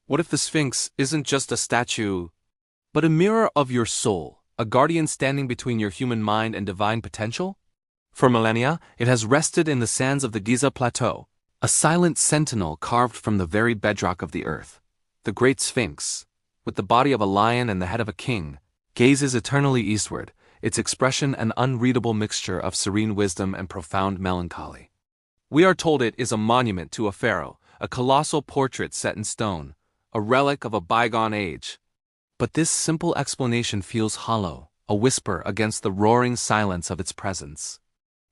What if the Sphinx isn't just a statue, but a mirror of your soul, a guardian standing between your human mind and divine potential? For millennia, it has rested in the sands of the Giza Plateau, a silent sentinel carved from the very bedrock of the earth. The great Sphinx, with the body of a lion and the head of a king, gazes eternally eastward, its expression an unreadable mixture of serene wisdom and profound melancholy. We are told it is a monument to a pharaoh, a colossal portrait set in stone, a relic of a bygone age. But this simple explanation feels hollow, a whisper against the roaring silence of its presence.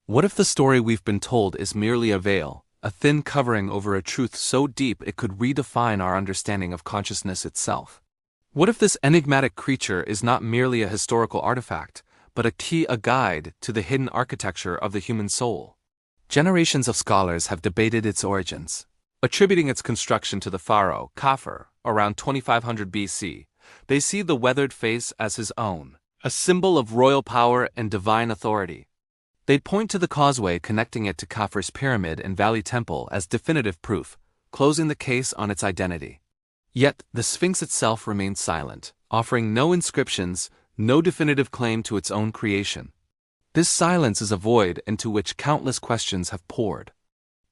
What if the story we've been told is merely a veil, a thin covering over a truth so deep it could redefine our understanding of consciousness itself? What if this enigmatic creature is not merely a historical artifact, but a guide to the hidden architecture of the human soul? Generations of scholars have debated its origins, attributing its construction to the pharaoh Khafre around 2500 BC. They see the weathered face as his own, a symbol of royal power and divine authority. They'd point to the causeway connecting it to Khafre's pyramid and valley temple as definitive proof, closing the case on its identity. Yet, the Sphinx itself remains silent, offering no inscriptions, no definitive claim to its own creation. This silence is a void into which countless questions have poured.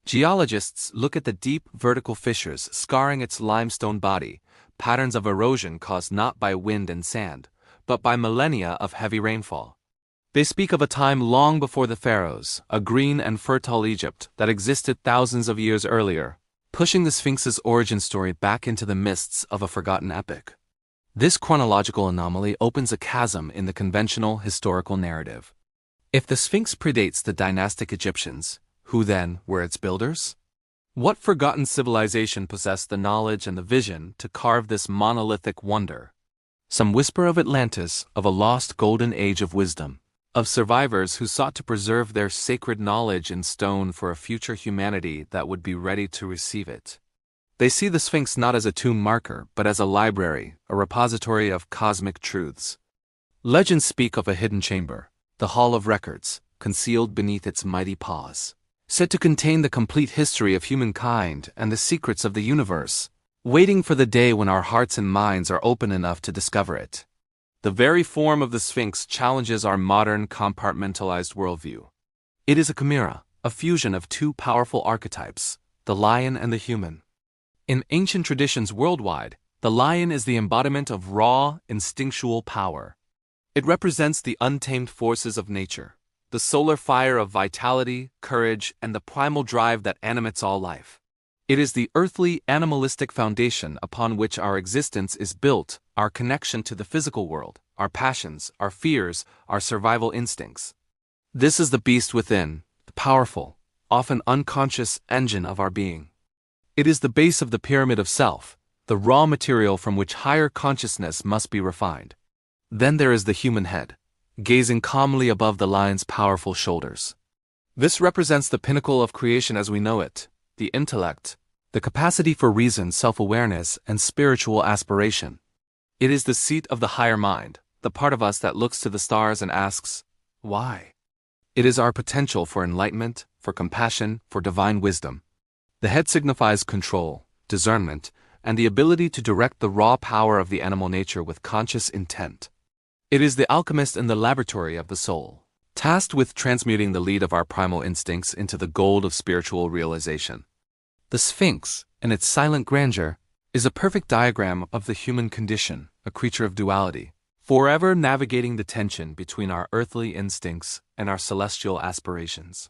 Geologists look at the deep vertical fissures scarring its limestone body, patterns of erosion caused not by wind and sand, but by millennia of heavy rainfall. They speak of a time long before the pharaohs, a green and fertile Egypt that existed thousands of years earlier, pushing the Sphinx's origin story back into the mists of a forgotten epic. This chronological anomaly opens a chasm in the conventional historical narrative. If the Sphinx predates the dynastic Egyptians, who then were its builders? What forgotten civilization possessed the knowledge and the vision to carve this monolithic wonder? Some whisper of Atlantis, of a lost golden age of wisdom, of survivors who sought to preserve their sacred knowledge in stone for a future humanity that would be ready to receive it. They see the Sphinx not as a tomb marker, but as a library, a repository of cosmic truths. Legends speak of a hidden chamber, the Hall of Records, concealed beneath its mighty paws, said to contain the complete history of humankind and the secrets of the universe, waiting for the day when our hearts and minds are open enough to discover it. The very form of the Sphinx challenges our modern compartmentalized worldview. It is a chimera, a fusion of two powerful archetypes, the lion and the human. In ancient traditions worldwide, the lion is the embodiment of raw, instinctual power. It represents the untamed forces of nature, the solar fire of vitality, courage, and the primal drive that animates all life. It is the earthly, animalistic foundation upon which our existence is built, our connection to the physical world, our passions, our fears, our survival instincts. This is the beast within, the powerful, often unconscious engine of our being. It is the base of the pyramid of self, the raw material from which higher consciousness must be refined. Then there is the human head, gazing calmly above the lion's powerful shoulders. This represents the pinnacle of creation as we know it, the intellect, the capacity for reason, self-awareness, and spiritual aspiration. It is the seat of the higher mind, the part of us that looks to the stars and asks, why? It is our potential for enlightenment, for compassion, for divine wisdom. The head signifies control, discernment, and the ability to direct the raw power of the animal nature with conscious intent. It is the alchemist in the laboratory of the soul, tasked with transmuting the lead of our primal instincts into the gold of spiritual realization. The Sphinx, in its silent grandeur, is a perfect diagram of the human condition, a creature of duality, forever navigating the tension between our earthly instincts and our celestial aspirations.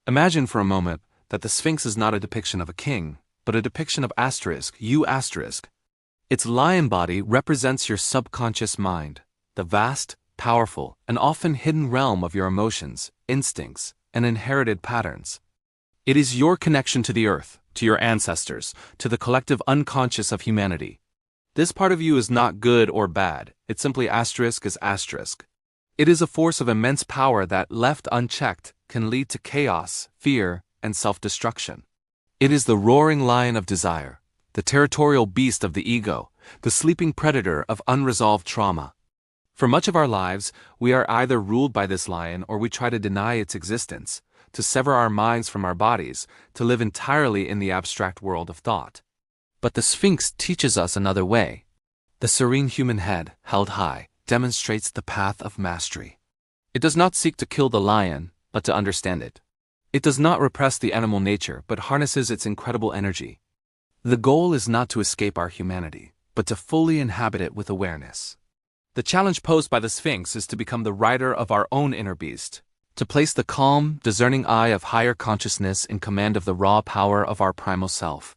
Imagine for a moment that the Sphinx is not a depiction of a king, but a depiction of you. Its lion body represents your subconscious mind, the vast, powerful, and often hidden realm of your emotions, instincts, and inherited patterns. It is your connection to the earth, to your ancestors, to the collective unconscious of humanity. This part of you is not good or bad, it simply is asterisk. It is a force of immense power that, left unchecked, can lead to chaos, fear, and self-destruction. It is the roaring lion of desire, the territorial beast of the ego, the sleeping predator of unresolved trauma. For much of our lives, we are either ruled by this lion or we try to deny its existence, to sever our minds from our bodies, to live entirely in the abstract world of thought. But the Sphinx teaches us another way. The serene human head, held high, demonstrates the path of mastery. It does not seek to kill the lion, but to understand it. It does not repress the animal nature, but harnesses its incredible energy. The goal is not to escape our humanity, but to fully inhabit it with awareness. The challenge posed by the Sphinx is to become the rider of our own inner beast, to place the calm, discerning eye of higher consciousness in command of the raw power of our primal self.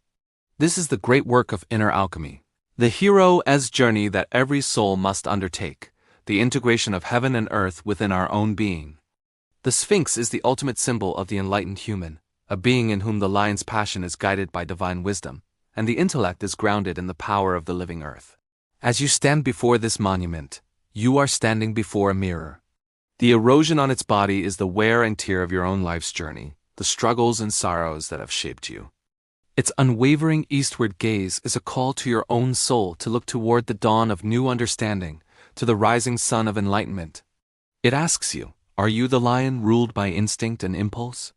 This is the great work of inner alchemy, the hero-as journey that every soul must undertake, the integration of heaven and earth within our own being. The Sphinx is the ultimate symbol of the enlightened human, a being in whom the lion's passion is guided by divine wisdom, and the intellect is grounded in the power of the living earth. As you stand before this monument, you are standing before a mirror. The erosion on its body is the wear and tear of your own life's journey, the struggles and sorrows that have shaped you. Its unwavering eastward gaze is a call to your own soul to look toward the dawn of new understanding, to the rising sun of enlightenment. It asks you, are you the lion ruled by instinct and impulse?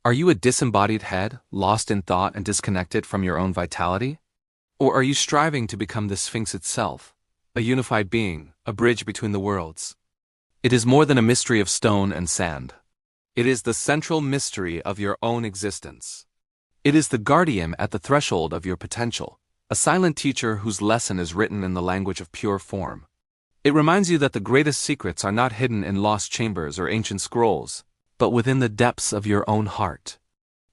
Are you a disembodied head, lost in thought and disconnected from your own vitality? Or are you striving to become the Sphinx itself, a unified being, a bridge between the worlds? It is more than a mystery of stone and sand. It is the central mystery of your own existence. It is the guardian at the threshold of your potential, a silent teacher whose lesson is written in the language of pure form. It reminds you that the greatest secrets are not hidden in lost chambers or ancient scrolls, but within the depths of your own heart.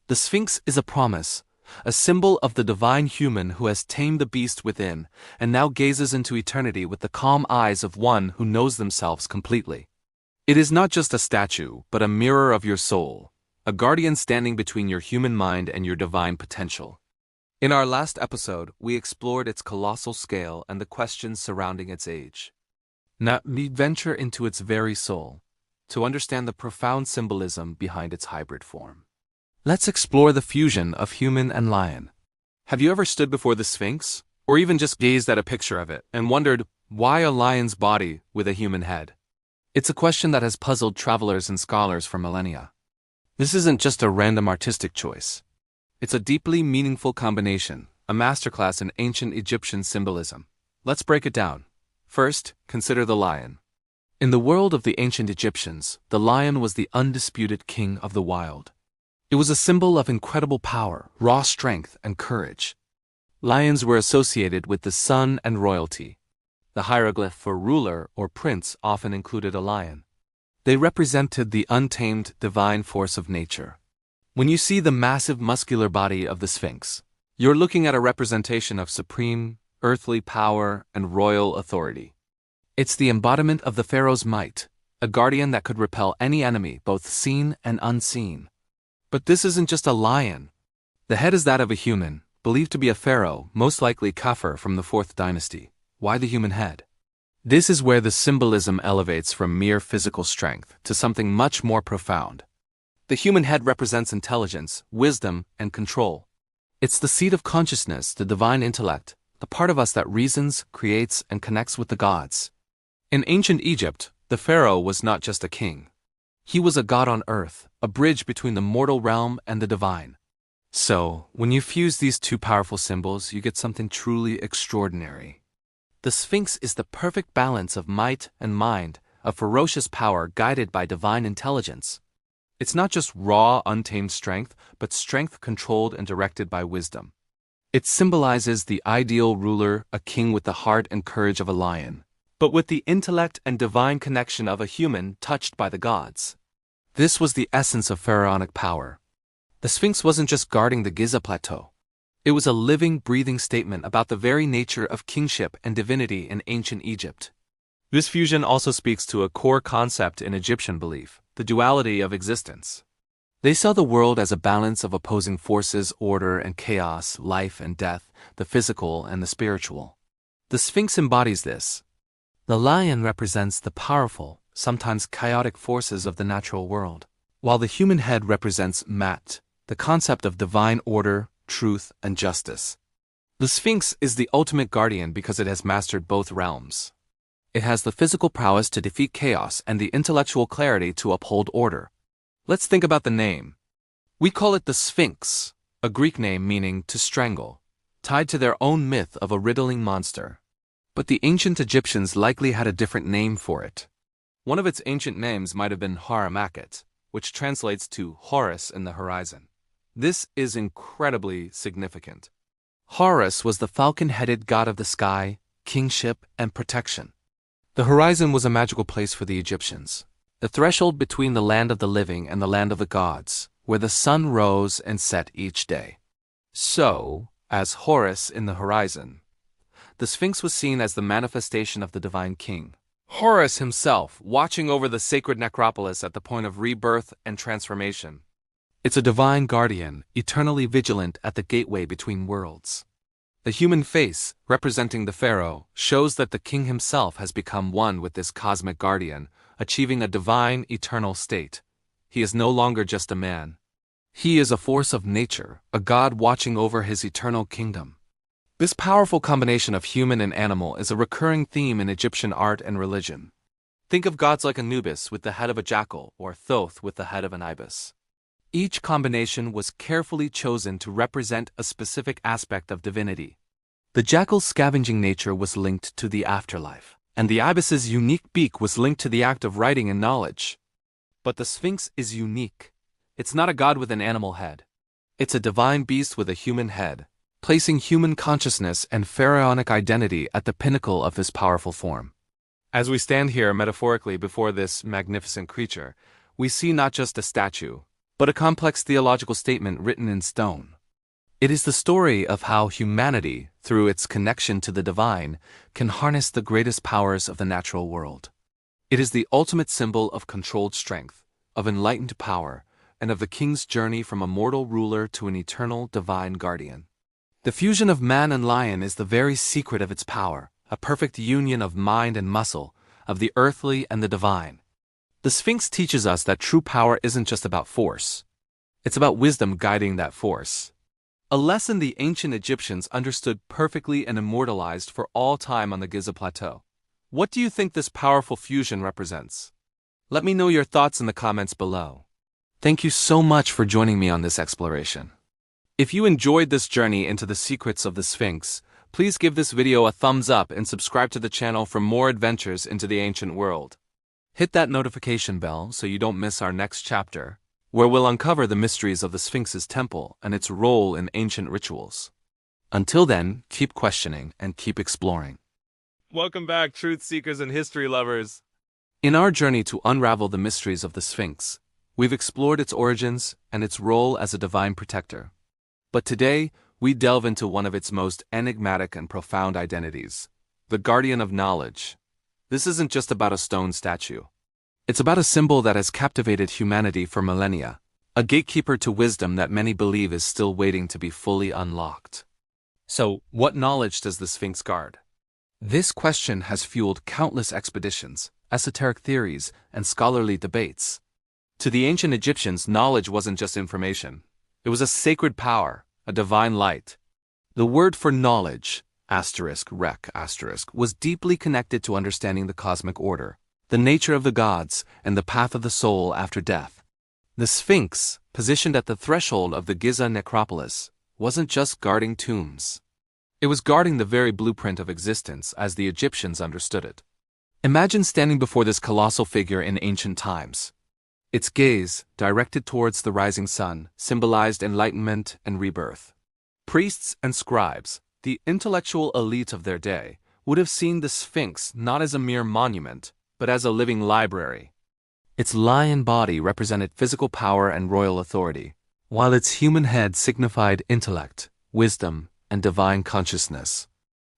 The Sphinx is a promise, a symbol of the divine human who has tamed the beast within and now gazes into eternity with the calm eyes of one who knows themselves completely. It is not just a statue, but a mirror of your soul, a guardian standing between your human mind and your divine potential. In our last episode, we explored its colossal scale and the questions surrounding its age. Now we venture into its very soul, to understand the profound symbolism behind its hybrid form. Let's explore the fusion of human and lion. Have you ever stood before the Sphinx, or even just gazed at a picture of it, and wondered, why a lion's body with a human head? It's a question that has puzzled travelers and scholars for millennia. This isn't just a random artistic choice. It's a deeply meaningful combination, a masterclass in ancient Egyptian symbolism. Let's break it down. First, consider the lion. In the world of the ancient Egyptians, the lion was the undisputed king of the wild. It was a symbol of incredible power, raw strength, and courage. Lions were associated with the sun and royalty. The hieroglyph for ruler or prince often included a lion. They represented the untamed divine force of nature. When you see the massive muscular body of the Sphinx, you're looking at a representation of supreme, earthly power and royal authority. It's the embodiment of the pharaoh's might, a guardian that could repel any enemy, both seen and unseen. But this isn't just a lion. The head is that of a human, believed to be a pharaoh, most likely Khafre from the 4th dynasty. Why the human head? This is where the symbolism elevates from mere physical strength to something much more profound. The human head represents intelligence, wisdom, and control. It's the seat of consciousness, the divine intellect, the part of us that reasons, creates, and connects with the gods. In ancient Egypt, the pharaoh was not just a king. He was a god on earth, a bridge between the mortal realm and the divine. So, when you fuse these two powerful symbols, you get something truly extraordinary. The Sphinx is the perfect balance of might and mind, a ferocious power guided by divine intelligence. It's not just raw, untamed strength, but strength controlled and directed by wisdom. It symbolizes the ideal ruler, a king with the heart and courage of a lion, but with the intellect and divine connection of a human touched by the gods. This was the essence of pharaonic power. The Sphinx wasn't just guarding the Giza Plateau. It was a living, breathing statement about the very nature of kingship and divinity in ancient Egypt. This fusion also speaks to a core concept in Egyptian belief, the duality of existence. They saw the world as a balance of opposing forces, order and chaos, life and death, the physical and the spiritual. The Sphinx embodies this. The lion represents the powerful, sometimes chaotic forces of the natural world, while the human head represents Mat, the concept of divine order, truth, and justice. The Sphinx is the ultimate guardian because it has mastered both realms. It has the physical prowess to defeat chaos and the intellectual clarity to uphold order. Let's think about the name. We call it the Sphinx, a Greek name meaning to strangle, tied to their own myth of a riddling monster. But the ancient Egyptians likely had a different name for it. One of its ancient names might have been Haramakhet, which translates to Horus in the horizon. This is incredibly significant. Horus was the falcon-headed god of the sky, kingship, and protection. The horizon was a magical place for the Egyptians, the threshold between the land of the living and the land of the gods, where the sun rose and set each day. So, as Horus in the horizon, the Sphinx was seen as the manifestation of the divine king. Horus himself, watching over the sacred necropolis at the point of rebirth and transformation. It's a divine guardian, eternally vigilant at the gateway between worlds. The human face, representing the pharaoh, shows that the king himself has become one with this cosmic guardian, achieving a divine, eternal state. He is no longer just a man. He is a force of nature, a god watching over his eternal kingdom. This powerful combination of human and animal is a recurring theme in Egyptian art and religion. Think of gods like Anubis with the head of a jackal or Thoth with the head of an ibis. Each combination was carefully chosen to represent a specific aspect of divinity. The jackal's scavenging nature was linked to the afterlife, and the ibis's unique beak was linked to the act of writing and knowledge. But the Sphinx is unique. It's not a god with an animal head. It's a divine beast with a human head, placing human consciousness and pharaonic identity at the pinnacle of this powerful form. As we stand here metaphorically before this magnificent creature, we see not just a statue, but a complex theological statement written in stone. It is the story of how humanity, through its connection to the divine, can harness the greatest powers of the natural world. It is the ultimate symbol of controlled strength, of enlightened power, and of the king's journey from a mortal ruler to an eternal divine guardian. The fusion of man and lion is the very secret of its power, a perfect union of mind and muscle, of the earthly and the divine. The Sphinx teaches us that true power isn't just about force. It's about wisdom guiding that force. A lesson the ancient Egyptians understood perfectly and immortalized for all time on the Giza Plateau. What do you think this powerful fusion represents? Let me know your thoughts in the comments below. Thank you so much for joining me on this exploration. If you enjoyed this journey into the secrets of the Sphinx, please give this video a thumbs up and subscribe to the channel for more adventures into the ancient world. Hit that notification bell so you don't miss our next chapter, where we'll uncover the mysteries of the Sphinx's temple and its role in ancient rituals. Until then, keep questioning and keep exploring. Welcome back, truth seekers and history lovers. In our journey to unravel the mysteries of the Sphinx, we've explored its origins and its role as a divine protector. But today, we delve into one of its most enigmatic and profound identities, the guardian of knowledge. This isn't just about a stone statue. It's about a symbol that has captivated humanity for millennia, a gatekeeper to wisdom that many believe is still waiting to be fully unlocked. So, what knowledge does the Sphinx guard? This question has fueled countless expeditions, esoteric theories, and scholarly debates. To the ancient Egyptians, knowledge wasn't just information. It was a sacred power, a divine light. The word for knowledge, was deeply connected to understanding the cosmic order, the nature of the gods, and the path of the soul after death. The Sphinx, positioned at the threshold of the Giza necropolis, wasn't just guarding tombs. It was guarding the very blueprint of existence as the Egyptians understood it. Imagine standing before this colossal figure in ancient times. Its gaze, directed towards the rising sun, symbolized enlightenment and rebirth. Priests and scribes, the intellectual elite of their day, would have seen the Sphinx not as a mere monument, but as a living library. Its lion body represented physical power and royal authority, while its human head signified intellect, wisdom, and divine consciousness.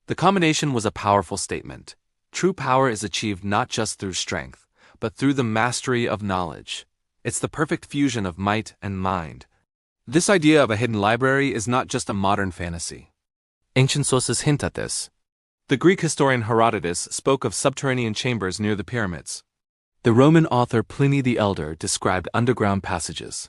The combination was a powerful statement. True power is achieved not just through strength, but through the mastery of knowledge. It's the perfect fusion of might and mind. This idea of a hidden library is not just a modern fantasy. Ancient sources hint at this. The Greek historian Herodotus spoke of subterranean chambers near the pyramids. The Roman author Pliny the Elder described underground passages.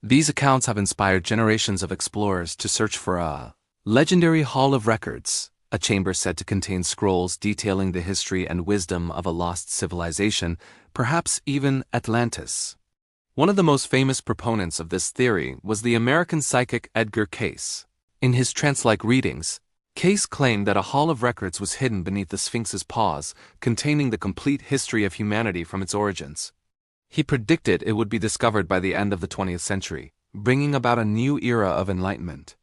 These accounts have inspired generations of explorers to search for a legendary Hall of Records, a chamber said to contain scrolls detailing the history and wisdom of a lost civilization, perhaps even Atlantis. One of the most famous proponents of this theory was the American psychic Edgar Cayce. In his trance-like readings, Case claimed that a hall of records was hidden beneath the Sphinx's paws, containing the complete history of humanity from its origins. He predicted it would be discovered by the end of the 20th century, bringing about a new era of enlightenment.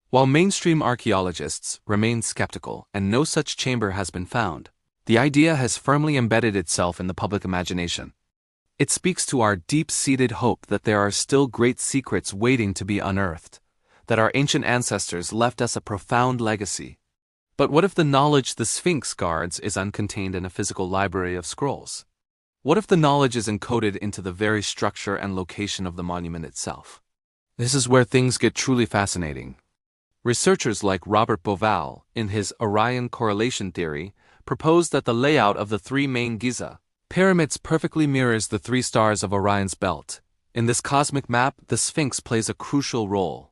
While mainstream archaeologists remain skeptical and no such chamber has been found, the idea has firmly embedded itself in the public imagination. It speaks to our deep-seated hope that there are still great secrets waiting to be unearthed, that our ancient ancestors left us a profound legacy. But what if the knowledge the Sphinx guards is uncontained in a physical library of scrolls? What if the knowledge is encoded into the very structure and location of the monument itself? This is where things get truly fascinating. Researchers like Robert Bauval, in his Orion correlation theory, proposed that the layout of the three main Giza pyramids perfectly mirrors the three stars of Orion's belt. In this cosmic map, the Sphinx plays a crucial role.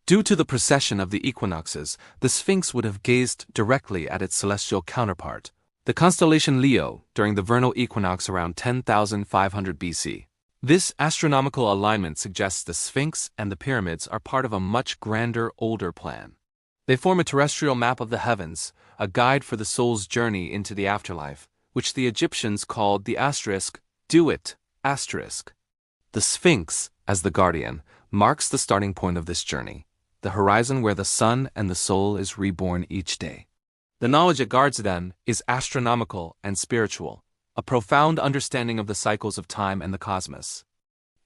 Due to the precession of the equinoxes, the Sphinx would have gazed directly at its celestial counterpart, the constellation Leo, during the vernal equinox around 10,500 BC. This astronomical alignment suggests the Sphinx and the pyramids are part of a much grander, older plan. They form a terrestrial map of the heavens, a guide for the soul's journey into the afterlife, which the Egyptians called the asterisk, do-it, asterisk. The Sphinx, as the guardian, marks the starting point of this journey, the horizon where the sun and the soul is reborn each day. The knowledge it guards, then, is astronomical and spiritual, a profound understanding of the cycles of time and the cosmos.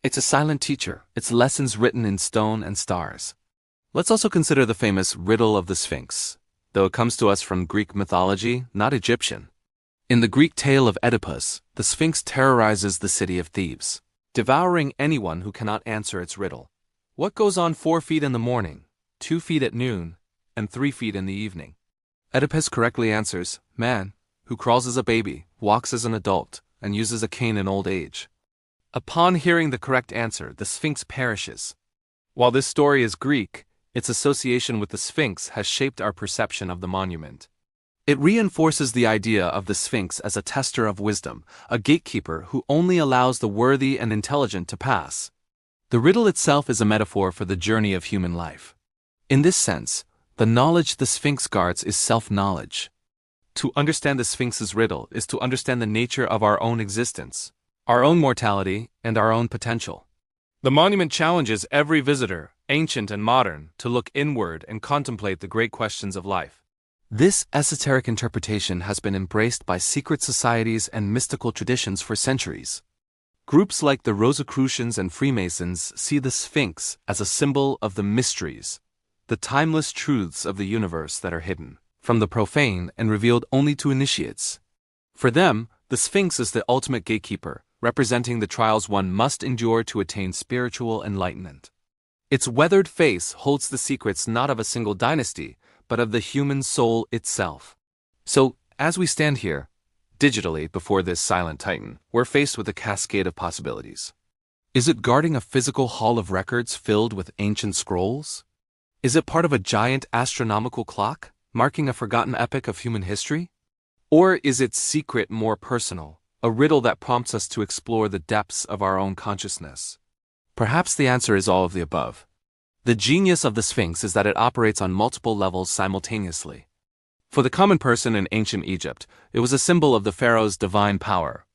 It's a silent teacher, its lessons written in stone and stars. Let's also consider the famous riddle of the Sphinx, though it comes to us from Greek mythology, not Egyptian. In the Greek tale of Oedipus, the Sphinx terrorizes the city of Thebes, devouring anyone who cannot answer its riddle. What goes on 4 feet in the morning, 2 feet at noon, and 3 feet in the evening? Oedipus correctly answers, man, who crawls as a baby, walks as an adult, and uses a cane in old age. Upon hearing the correct answer, the Sphinx perishes. While this story is Greek, its association with the Sphinx has shaped our perception of the monument. It reinforces the idea of the Sphinx as a tester of wisdom, a gatekeeper who only allows the worthy and intelligent to pass. The riddle itself is a metaphor for the journey of human life. In this sense, the knowledge the Sphinx guards is self-knowledge. To understand the Sphinx's riddle is to understand the nature of our own existence, our own mortality, and our own potential. The monument challenges every visitor, ancient and modern, to look inward and contemplate the great questions of life. This esoteric interpretation has been embraced by secret societies and mystical traditions for centuries. Groups like the Rosicrucians and Freemasons see the Sphinx as a symbol of the mysteries, the timeless truths of the universe that are hidden from the profane and revealed only to initiates. For them, the Sphinx is the ultimate gatekeeper, representing the trials one must endure to attain spiritual enlightenment. Its weathered face holds the secrets not of a single dynasty, but of the human soul itself. So, as we stand here, digitally before this silent titan, we're faced with a cascade of possibilities. Is it guarding a physical hall of records filled with ancient scrolls? Is it part of a giant astronomical clock, marking a forgotten epoch of human history? Or is its secret more personal, a riddle that prompts us to explore the depths of our own consciousness? Perhaps the answer is all of the above. The genius of the Sphinx is that it operates on multiple levels simultaneously. For the common person in ancient Egypt, it was a symbol of the pharaoh's divine power.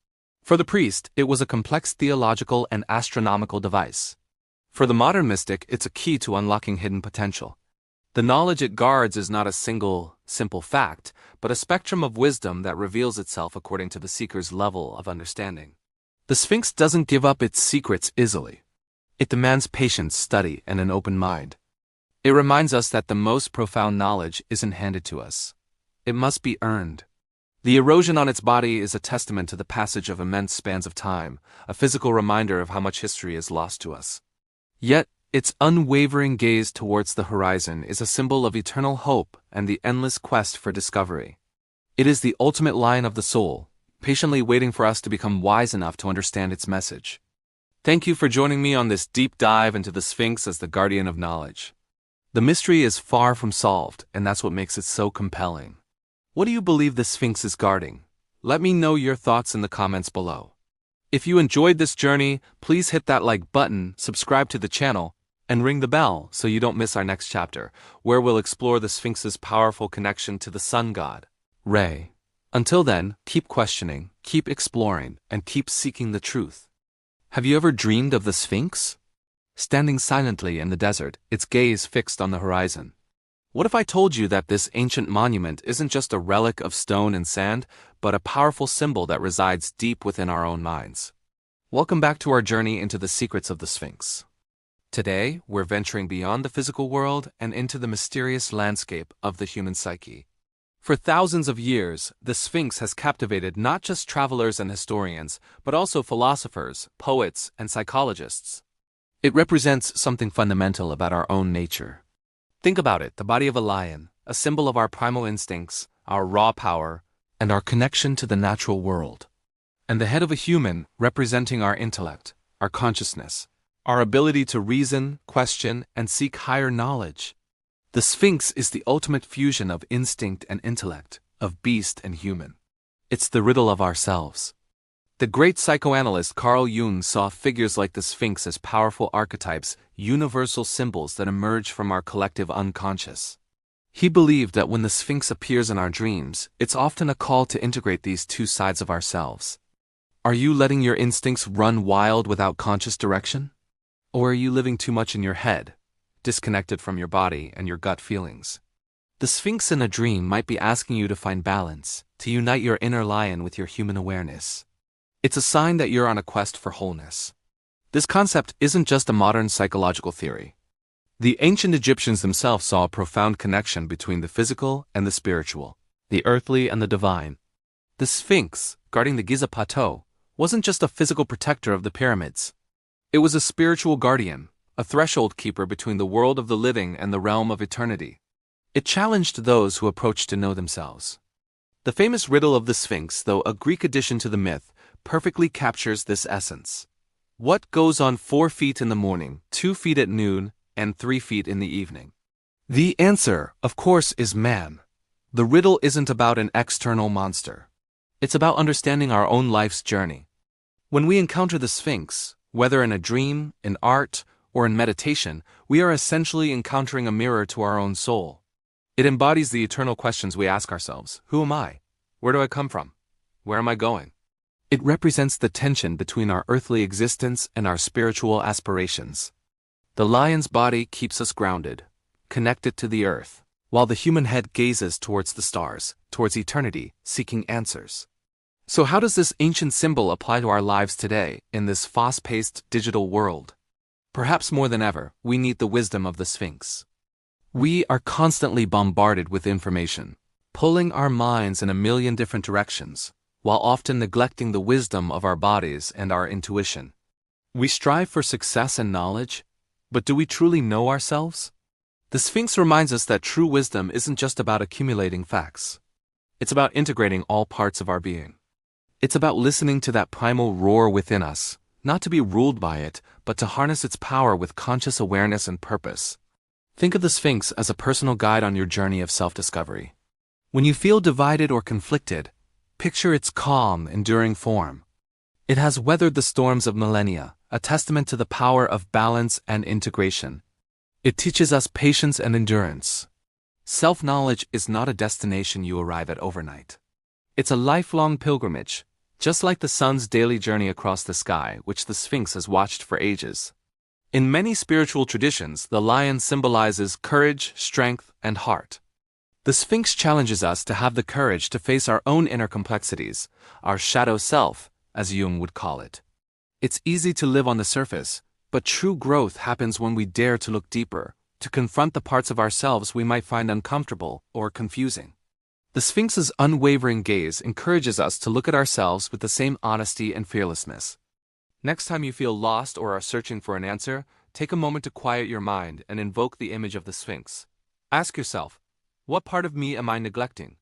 For the priest, it was a complex theological and astronomical device. For the modern mystic, it's a key to unlocking hidden potential. The knowledge it guards is not a single, simple fact, but a spectrum of wisdom that reveals itself according to the seeker's level of understanding. The Sphinx doesn't give up its secrets easily. It demands patience, study, and an open mind. It reminds us that the most profound knowledge isn't handed to us. It must be earned. The erosion on its body is a testament to the passage of immense spans of time, a physical reminder of how much history is lost to us. Yet, its unwavering gaze towards the horizon is a symbol of eternal hope and the endless quest for discovery. It is the ultimate lion of the soul, patiently waiting for us to become wise enough to understand its message. Thank you for joining me on this deep dive into the Sphinx as the guardian of knowledge. The mystery is far from solved, and that's what makes it so compelling. What do you believe the Sphinx is guarding? Let me know your thoughts in the comments below. If you enjoyed this journey, please hit that like button, subscribe to the channel, And ring the bell so you don't miss our next chapter, where we'll explore the Sphinx's powerful connection to the sun god, Re. Until then, keep questioning, keep exploring, and keep seeking the truth. Have you ever dreamed of the Sphinx? Standing silently in the desert, its gaze fixed on the horizon. What if I told you that this ancient monument isn't just a relic of stone and sand, but a powerful symbol that resides deep within our own minds? Welcome back to our journey into the secrets of the Sphinx. Today, we're venturing beyond the physical world and into the mysterious landscape of the human psyche. For thousands of years, the Sphinx has captivated not just travelers and historians, but also philosophers, poets, and psychologists. It represents something fundamental about our own nature. Think about it, the body of a lion, a symbol of our primal instincts, our raw power, and our connection to the natural world. And the head of a human, representing our intellect, our consciousness, our ability to reason, question, and seek higher knowledge. The Sphinx is the ultimate fusion of instinct and intellect, of beast and human. It's the riddle of ourselves. The great psychoanalyst Carl Jung saw figures like the Sphinx as powerful archetypes, universal symbols that emerge from our collective unconscious. He believed that when the Sphinx appears in our dreams, it's often a call to integrate these two sides of ourselves. Are you letting your instincts run wild without conscious direction? Or are you living too much in your head, disconnected from your body and your gut feelings? The Sphinx in a dream might be asking you to find balance, to unite your inner lion with your human awareness. It's a sign that you're on a quest for wholeness. This concept isn't just a modern psychological theory. The ancient Egyptians themselves saw a profound connection between the physical and the spiritual, the earthly and the divine. The Sphinx, guarding the Giza Plateau, wasn't just a physical protector of the pyramids. It was a spiritual guardian, a threshold keeper between the world of the living and the realm of eternity. It challenged those who approached to know themselves. The famous riddle of the Sphinx, though a Greek addition to the myth, perfectly captures this essence. What goes on 4 feet in the morning, 2 feet at noon, and 3 feet in the evening? The answer, of course, is man. The riddle isn't about an external monster. It's about understanding our own life's journey. When we encounter the Sphinx, whether in a dream, in art, or in meditation, we are essentially encountering a mirror to our own soul. It embodies the eternal questions we ask ourselves. Who am I? Where do I come from? Where am I going? It represents the tension between our earthly existence and our spiritual aspirations. The lion's body keeps us grounded, connected to the earth, while the human head gazes towards the stars, towards eternity, seeking answers. So how does this ancient symbol apply to our lives today, in this fast-paced digital world? Perhaps more than ever, we need the wisdom of the Sphinx. We are constantly bombarded with information, pulling our minds in a million different directions, while often neglecting the wisdom of our bodies and our intuition. We strive for success and knowledge, but do we truly know ourselves? The Sphinx reminds us that true wisdom isn't just about accumulating facts. It's about integrating all parts of our being. It's about listening to that primal roar within us, not to be ruled by it, but to harness its power with conscious awareness and purpose. Think of the Sphinx as a personal guide on your journey of self-discovery. When you feel divided or conflicted, picture its calm, enduring form. It has weathered the storms of millennia, a testament to the power of balance and integration. It teaches us patience and endurance. Self-knowledge is not a destination you arrive at overnight. It's a lifelong pilgrimage, just like the sun's daily journey across the sky, which the Sphinx has watched for ages. In many spiritual traditions, the lion symbolizes courage, strength, and heart. The Sphinx challenges us to have the courage to face our own inner complexities, our shadow self, as Jung would call it. It's easy to live on the surface, but true growth happens when we dare to look deeper, to confront the parts of ourselves we might find uncomfortable or confusing. The Sphinx's unwavering gaze encourages us to look at ourselves with the same honesty and fearlessness. Next time you feel lost or are searching for an answer, take a moment to quiet your mind and invoke the image of the Sphinx. Ask yourself, what part of me am I neglecting?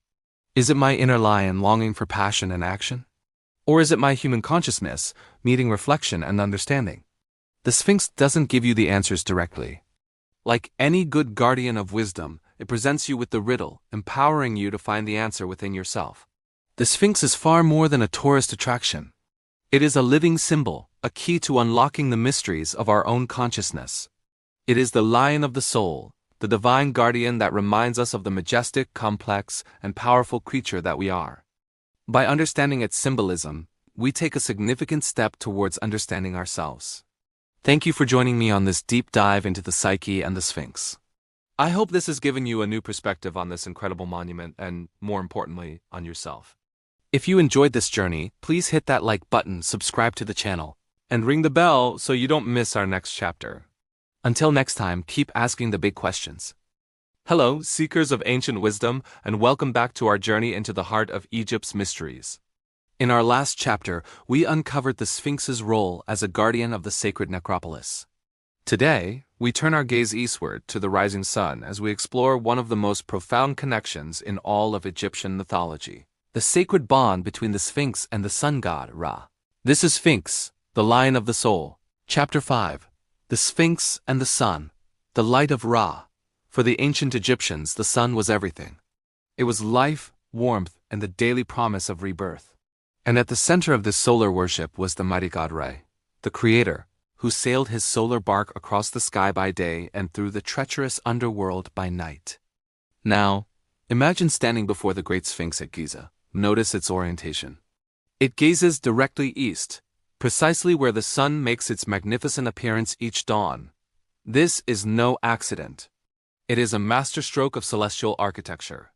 Is it my inner lion longing for passion and action? Or is it my human consciousness, needing reflection and understanding? The Sphinx doesn't give you the answers directly. Like any good guardian of wisdom, it presents you with the riddle, empowering you to find the answer within yourself. The Sphinx is far more than a tourist attraction. It is a living symbol, a key to unlocking the mysteries of our own consciousness. It is the lion of the soul, the divine guardian that reminds us of the majestic, complex, and powerful creature that we are. By understanding its symbolism, we take a significant step towards understanding ourselves. Thank you for joining me on this deep dive into the psyche and the Sphinx. I hope this has given you a new perspective on this incredible monument and, more importantly, on yourself. If you enjoyed this journey, please hit that like button, subscribe to the channel, and ring the bell so you don't miss our next chapter. Until next time, keep asking the big questions. Hello, seekers of ancient wisdom, and welcome back to our journey into the heart of Egypt's mysteries. In our last chapter, we uncovered the Sphinx's role as a guardian of the sacred necropolis. Today, we turn our gaze eastward to the rising sun as we explore one of the most profound connections in all of Egyptian mythology, the sacred bond between the Sphinx and the sun god Ra. This is Sphinx, the lion of the soul. Chapter 5. The Sphinx and the Sun, the light of Ra. For the ancient Egyptians, the sun was everything. It was life, warmth, and the daily promise of rebirth. And at the center of this solar worship was the mighty god Ra, the creator, who sailed his solar bark across the sky by day and through the treacherous underworld by night. Now, imagine standing before the great Sphinx at Giza. Notice its orientation. It gazes directly east, precisely where the sun makes its magnificent appearance each dawn. This is no accident. It is a masterstroke of celestial architecture.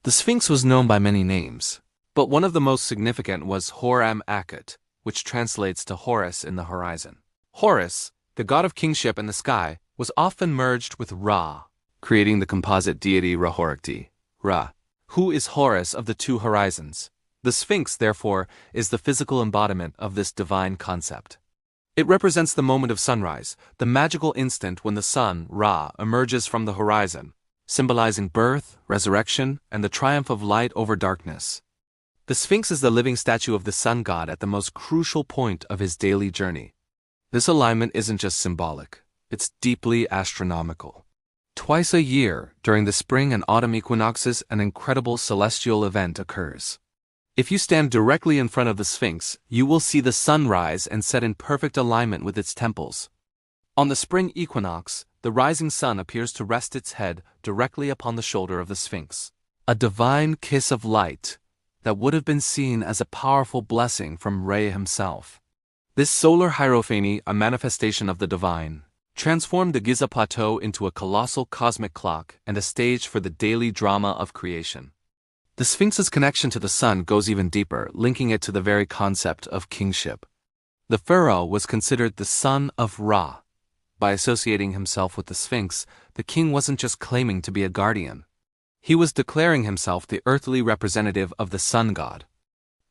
The Sphinx was known by many names, but one of the most significant was Hor-Am-Akhet, which translates to Horus in the horizon. Horus, the god of kingship and the sky, was often merged with Ra, creating the composite deity Ra-Horikti, Ra, who is Horus of the two horizons. The Sphinx, therefore, is the physical embodiment of this divine concept. It represents the moment of sunrise, the magical instant when the sun, Ra, emerges from the horizon, symbolizing birth, resurrection, and the triumph of light over darkness. The Sphinx is the living statue of the sun god at the most crucial point of his daily journey. This alignment isn't just symbolic, it's deeply astronomical. Twice a year, during the spring and autumn equinoxes, an incredible celestial event occurs. If you stand directly in front of the Sphinx, you will see the sun rise and set in perfect alignment with its temples. On the spring equinox, the rising sun appears to rest its head directly upon the shoulder of the Sphinx, a divine kiss of light that would have been seen as a powerful blessing from Ra himself. This solar hierophany, a manifestation of the divine, transformed the Giza Plateau into a colossal cosmic clock and a stage for the daily drama of creation. The Sphinx's connection to the sun goes even deeper, linking it to the very concept of kingship. The pharaoh was considered the son of Ra. By associating himself with the Sphinx, the king wasn't just claiming to be a guardian. He was declaring himself the earthly representative of the sun god.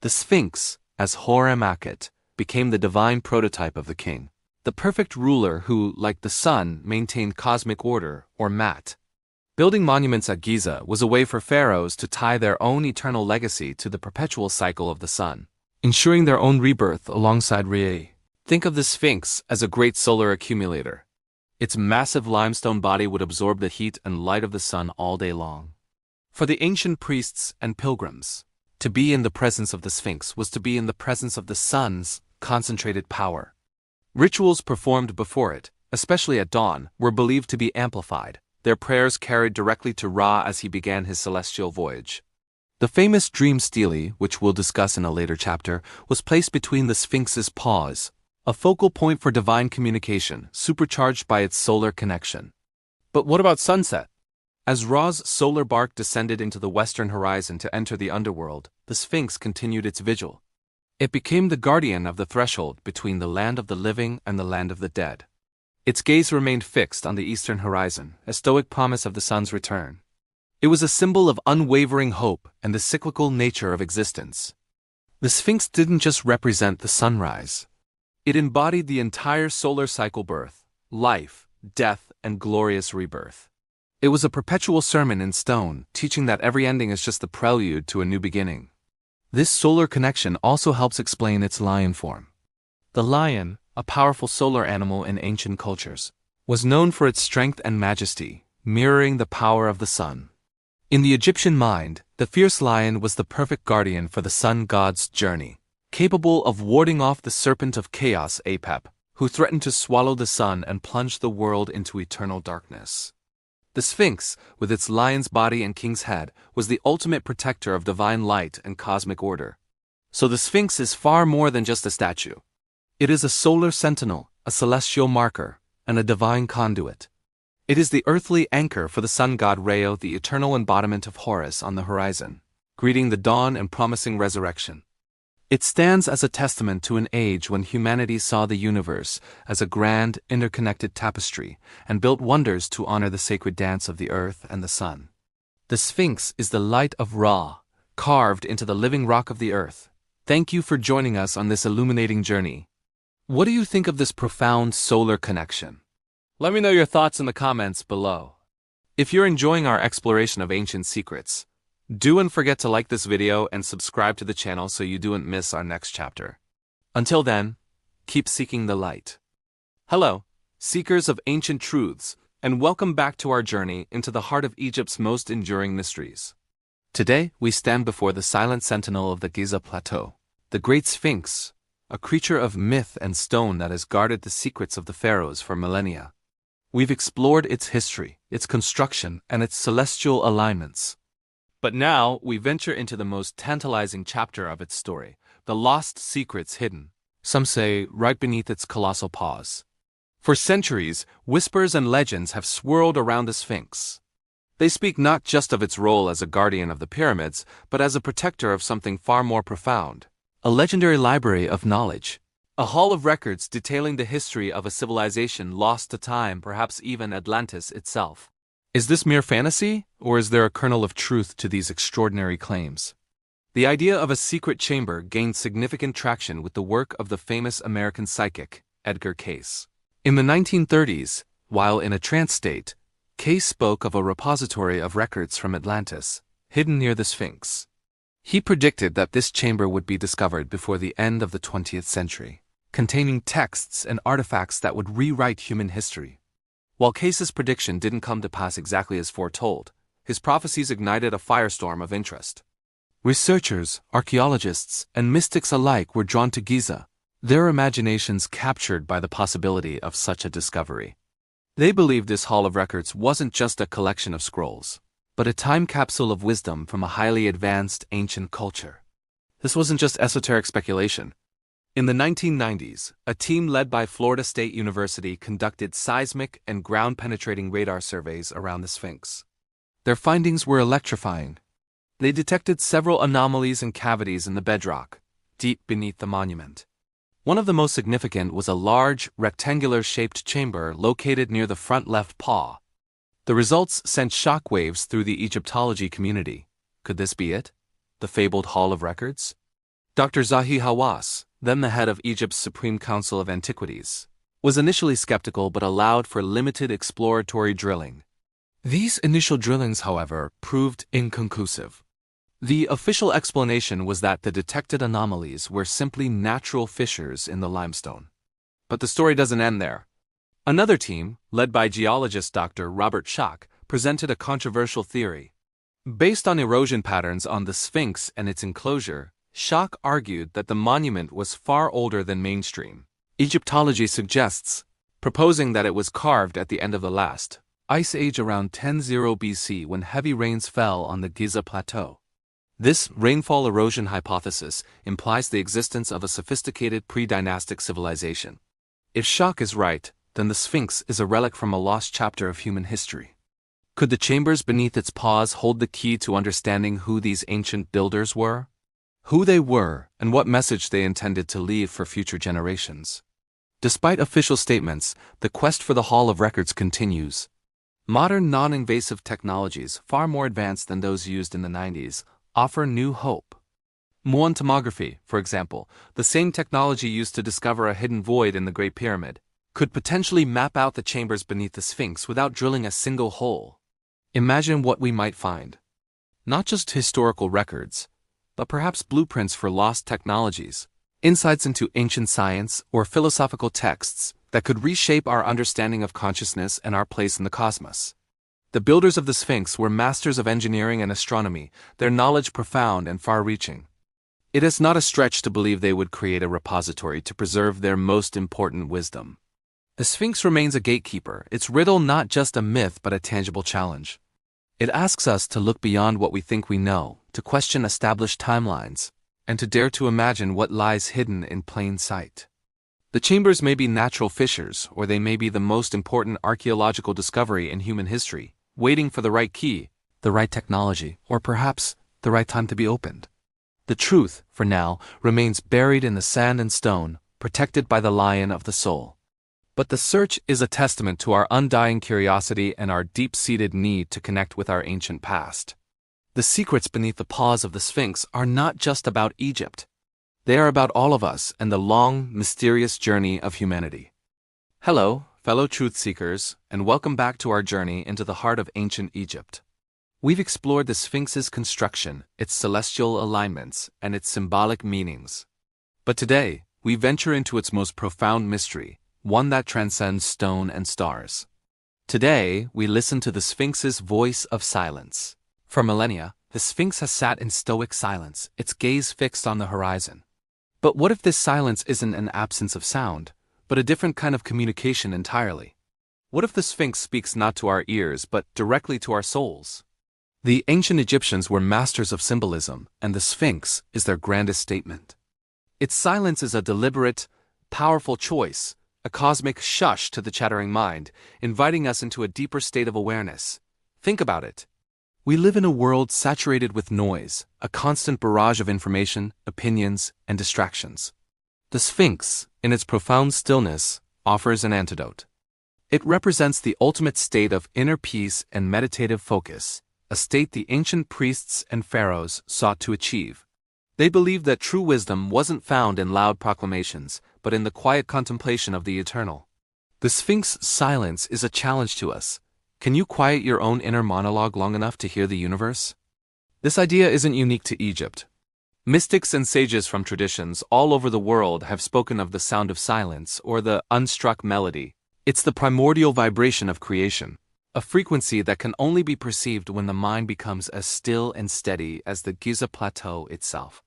The Sphinx, as Hor-Am-Akhet, became the divine prototype of the king, the perfect ruler who, like the sun, maintained cosmic order, or Mat. Building monuments at Giza was a way for pharaohs to tie their own eternal legacy to the perpetual cycle of the sun, ensuring their own rebirth alongside Ra. Think of the Sphinx as a great solar accumulator. Its massive limestone body would absorb the heat and light of the sun all day long. For the ancient priests and pilgrims, to be in the presence of the Sphinx was to be in the presence of the sun's concentrated power. Rituals performed before it, especially at dawn, were believed to be amplified, their prayers carried directly to Ra as he began his celestial voyage. The famous dream stele, which we'll discuss in a later chapter, was placed between the Sphinx's paws, a focal point for divine communication, supercharged by its solar connection. But what about sunset? As Ra's solar bark descended into the western horizon to enter the underworld, the Sphinx continued its vigil. It became the guardian of the threshold between the land of the living and the land of the dead. Its gaze remained fixed on the eastern horizon, a stoic promise of the sun's return. It was a symbol of unwavering hope and the cyclical nature of existence. The Sphinx didn't just represent the sunrise. It embodied the entire solar cycle: birth, life, death, and glorious rebirth. It was a perpetual sermon in stone, teaching that every ending is just the prelude to a new beginning. This solar connection also helps explain its lion form. The lion, a powerful solar animal in ancient cultures, was known for its strength and majesty, mirroring the power of the sun. In the Egyptian mind, the fierce lion was the perfect guardian for the sun god's journey, capable of warding off the serpent of chaos Apep, who threatened to swallow the sun and plunge the world into eternal darkness. The Sphinx, with its lion's body and king's head, was the ultimate protector of divine light and cosmic order. So the Sphinx is far more than just a statue. It is a solar sentinel, a celestial marker, and a divine conduit. It is the earthly anchor for the sun god Reo, the eternal embodiment of Horus on the horizon, greeting the dawn and promising resurrection. It stands as a testament to an age when humanity saw the universe as a grand, interconnected tapestry and built wonders to honor the sacred dance of the earth and the sun. The Sphinx is the light of Ra, carved into the living rock of the earth. Thank you for joining us on this illuminating journey. What do you think of this profound solar connection? Let me know your thoughts in the comments below. If you're enjoying our exploration of ancient secrets, don't forget to like this video and subscribe to the channel so you don't miss our next chapter. Until then, keep seeking the light. Hello, seekers of ancient truths, and welcome back to our journey into the heart of Egypt's most enduring mysteries. Today, we stand before the silent sentinel of the Giza Plateau, the Great Sphinx, a creature of myth and stone that has guarded the secrets of the pharaohs for millennia. We've explored its history, its construction, and its celestial alignments. But now, we venture into the most tantalizing chapter of its story, the lost secrets hidden, some say, right beneath its colossal paws. For centuries, whispers and legends have swirled around the Sphinx. They speak not just of its role as a guardian of the pyramids, but as a protector of something far more profound, a legendary library of knowledge, a hall of records detailing the history of a civilization lost to time, perhaps even Atlantis itself. Is this mere fantasy, or is there a kernel of truth to these extraordinary claims? The idea of a secret chamber gained significant traction with the work of the famous American psychic, Edgar Cayce. In the 1930s, while in a trance state, Cayce spoke of a repository of records from Atlantis, hidden near the Sphinx. He predicted that this chamber would be discovered before the end of the 20th century, containing texts and artifacts that would rewrite human history. While Cayce's prediction didn't come to pass exactly as foretold, his prophecies ignited a firestorm of interest. Researchers, archaeologists, and mystics alike were drawn to Giza, their imaginations captured by the possibility of such a discovery. They believed this hall of records wasn't just a collection of scrolls, but a time capsule of wisdom from a highly advanced ancient culture. This wasn't just esoteric speculation. In the 1990s, a team led by Florida State University conducted seismic and ground-penetrating radar surveys around the Sphinx. Their findings were electrifying. They detected several anomalies and cavities in the bedrock, deep beneath the monument. One of the most significant was a large, rectangular-shaped chamber located near the front left paw. The results sent shockwaves through the Egyptology community. Could this be it? The fabled Hall of Records? Dr. Zahi Hawass, then the head of Egypt's Supreme Council of Antiquities, was initially skeptical but allowed for limited exploratory drilling. These initial drillings, however, proved inconclusive. The official explanation was that the detected anomalies were simply natural fissures in the limestone. But the story doesn't end there. Another team, led by geologist Dr. Robert Schoch, presented a controversial theory. Based on erosion patterns on the Sphinx and its enclosure, Schoch argued that the monument was far older than mainstream Egyptology suggests, proposing that it was carved at the end of the last ice age around 10,000 BC when heavy rains fell on the Giza Plateau. This rainfall erosion hypothesis implies the existence of a sophisticated pre-dynastic civilization. If Schoch is right, then the Sphinx is a relic from a lost chapter of human history. Could the chambers beneath its paws hold the key to understanding who these ancient builders were? Who they were, and what message they intended to leave for future generations. Despite official statements, the quest for the Hall of Records continues. Modern non-invasive technologies, far more advanced than those used in the 90s, offer new hope. Muon tomography, for example, the same technology used to discover a hidden void in the Great Pyramid, could potentially map out the chambers beneath the Sphinx without drilling a single hole. Imagine what we might find. Not just historical records, but perhaps blueprints for lost technologies, insights into ancient science, or philosophical texts that could reshape our understanding of consciousness and our place in the cosmos. The builders of the Sphinx were masters of engineering and astronomy, their knowledge profound and far-reaching. It is not a stretch to believe they would create a repository to preserve their most important wisdom. The Sphinx remains a gatekeeper, its riddle not just a myth but a tangible challenge. It asks us to look beyond what we think we know, to question established timelines, and to dare to imagine what lies hidden in plain sight. The chambers may be natural fissures, or they may be the most important archaeological discovery in human history, waiting for the right key, the right technology, or perhaps the right time to be opened. The truth, for now, remains buried in the sand and stone, protected by the lion of the soul. But the search is a testament to our undying curiosity and our deep-seated need to connect with our ancient past. The secrets beneath the paws of the Sphinx are not just about Egypt. They are about all of us and the long, mysterious journey of humanity. Hello, fellow truth seekers, and welcome back to our journey into the heart of ancient Egypt. We've explored the Sphinx's construction, its celestial alignments, and its symbolic meanings. But today, we venture into its most profound mystery, one that transcends stone and stars. Today, we listen to the Sphinx's voice of silence. For millennia, the Sphinx has sat in stoic silence, its gaze fixed on the horizon. But what if this silence isn't an absence of sound, but a different kind of communication entirely? What if the Sphinx speaks not to our ears but directly to our souls? The ancient Egyptians were masters of symbolism, and the Sphinx is their grandest statement. Its silence is a deliberate, powerful choice, a cosmic shush to the chattering mind, inviting us into a deeper state of awareness. Think about it. We live in a world saturated with noise, a constant barrage of information, opinions, and distractions. The Sphinx, in its profound stillness, offers an antidote. It represents the ultimate state of inner peace and meditative focus, a state the ancient priests and pharaohs sought to achieve. They believed that true wisdom wasn't found in loud proclamations, but in the quiet contemplation of the eternal. The Sphinx's silence is a challenge to us. Can you quiet your own inner monologue long enough to hear the universe? This idea isn't unique to Egypt. Mystics and sages from traditions all over the world have spoken of the sound of silence or the unstruck melody. It's the primordial vibration of creation, a frequency that can only be perceived when the mind becomes as still and steady as the Giza Plateau itself.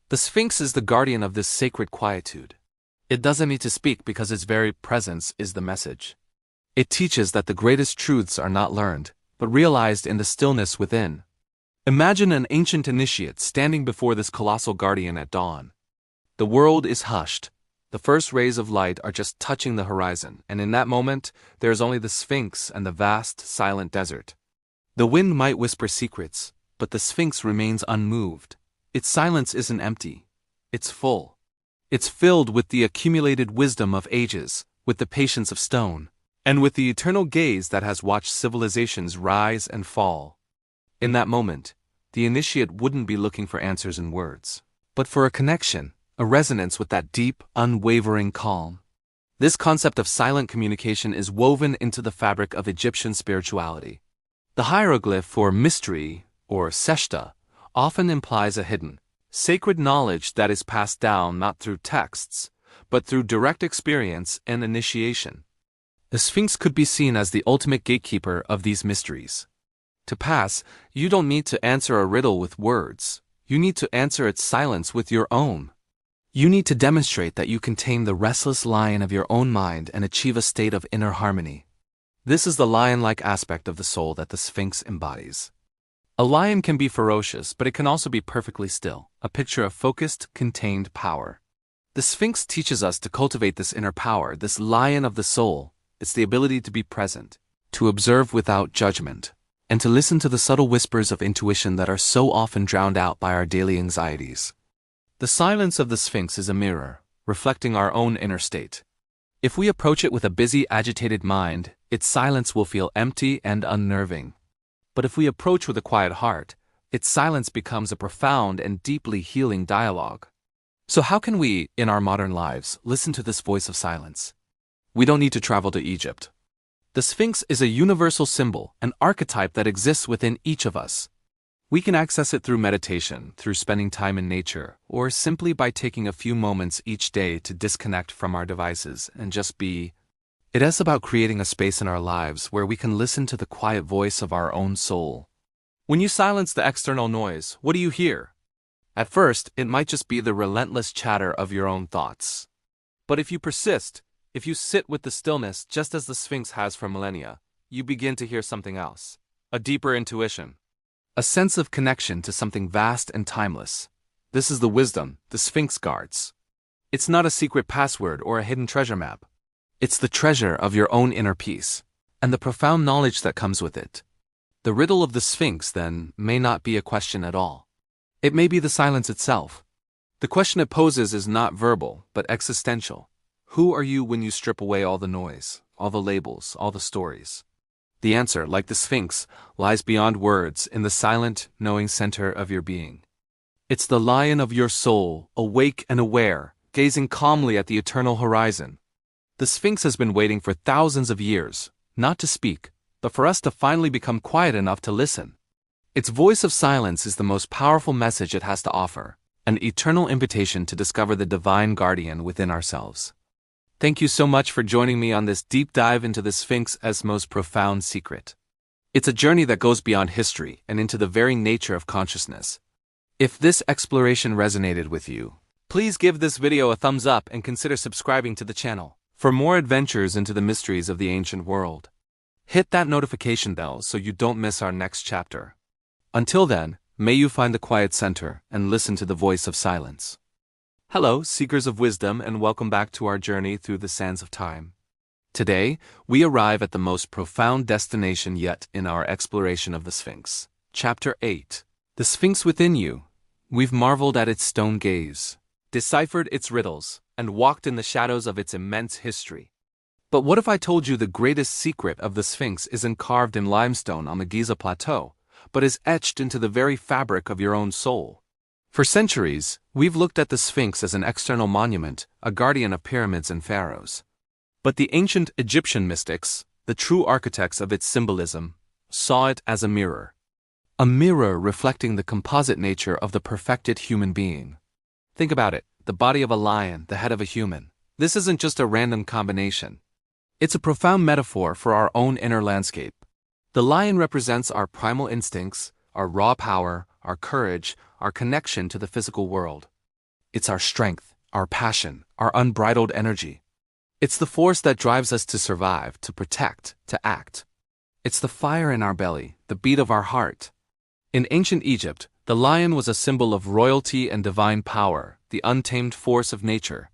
The Sphinx is the guardian of this sacred quietude. It doesn't need to speak because its very presence is the message. It teaches that the greatest truths are not learned, but realized in the stillness within. Imagine an ancient initiate standing before this colossal guardian at dawn. The world is hushed. The first rays of light are just touching the horizon, and in that moment, there is only the Sphinx and the vast, silent desert. The wind might whisper secrets, but the Sphinx remains unmoved. Its silence isn't empty. It's full. It's filled with the accumulated wisdom of ages, with the patience of stone, and with the eternal gaze that has watched civilizations rise and fall. In that moment, the initiate wouldn't be looking for answers in words, but for a connection, a resonance with that deep, unwavering calm. This concept of silent communication is woven into the fabric of Egyptian spirituality. The hieroglyph for mystery, or seshta, often implies a hidden, sacred knowledge that is passed down not through texts, but through direct experience and initiation. The Sphinx could be seen as the ultimate gatekeeper of these mysteries. To pass, you don't need to answer a riddle with words. You need to answer its silence with your own. You need to demonstrate that you can tame the restless lion of your own mind and achieve a state of inner harmony. This is the lion-like aspect of the soul that the Sphinx embodies. A lion can be ferocious, but it can also be perfectly still, a picture of focused, contained power. The Sphinx teaches us to cultivate this inner power, this lion of the soul. It's the ability to be present, to observe without judgment, and to listen to the subtle whispers of intuition that are so often drowned out by our daily anxieties. The silence of the Sphinx is a mirror, reflecting our own inner state. If we approach it with a busy, agitated mind, its silence will feel empty and unnerving. But if we approach with a quiet heart, its silence becomes a profound and deeply healing dialogue. So how can we, in our modern lives, listen to this voice of silence? We don't need to travel to Egypt. The Sphinx is a universal symbol, an archetype that exists within each of us. We can access it through meditation, through spending time in nature, or simply by taking a few moments each day to disconnect from our devices and just be. It is about creating a space in our lives where we can listen to the quiet voice of our own soul. When you silence the external noise, what do you hear? At first, it might just be the relentless chatter of your own thoughts. But if you persist, if you sit with the stillness just as the Sphinx has for millennia, you begin to hear something else. A deeper intuition. A sense of connection to something vast and timeless. This is the wisdom the Sphinx guards. It's not a secret password or a hidden treasure map. It's the treasure of your own inner peace, and the profound knowledge that comes with it. The riddle of the Sphinx, then, may not be a question at all. It may be the silence itself. The question it poses is not verbal, but existential. Who are you when you strip away all the noise, all the labels, all the stories? The answer, like the Sphinx, lies beyond words in the silent, knowing center of your being. It's the lion of your soul, awake and aware, gazing calmly at the eternal horizon. The Sphinx has been waiting for thousands of years, not to speak, but for us to finally become quiet enough to listen. Its voice of silence is the most powerful message it has to offer, an eternal invitation to discover the divine guardian within ourselves. Thank you so much for joining me on this deep dive into the Sphinx's most profound secret. It's a journey that goes beyond history and into the very nature of consciousness. If this exploration resonated with you, please give this video a thumbs up and consider subscribing to the channel for more adventures into the mysteries of the ancient world. Hit that notification bell so you don't miss our next chapter. Until then, may you find the quiet center and listen to the voice of silence. Hello, seekers of wisdom, and welcome back to our journey through the sands of time. Today, we arrive at the most profound destination yet in our exploration of the Sphinx. Chapter 8. The Sphinx Within You. We've marveled at its stone gaze, deciphered its riddles, and walked in the shadows of its immense history. But what if I told you the greatest secret of the Sphinx isn't carved in limestone on the Giza Plateau, but is etched into the very fabric of your own soul? For centuries, we've looked at the Sphinx as an external monument, a guardian of pyramids and pharaohs. But the ancient Egyptian mystics, the true architects of its symbolism, saw it as a mirror reflecting the composite nature of the perfected human being. Think about it, the body of a lion, the head of a human. This isn't just a random combination. It's a profound metaphor for our own inner landscape. The lion represents our primal instincts, our raw power, our courage, our connection to the physical world. It's our strength, our passion, our unbridled energy. It's the force that drives us to survive, to protect, to act. It's the fire in our belly, the beat of our heart. In ancient Egypt, the lion was a symbol of royalty and divine power, the untamed force of nature.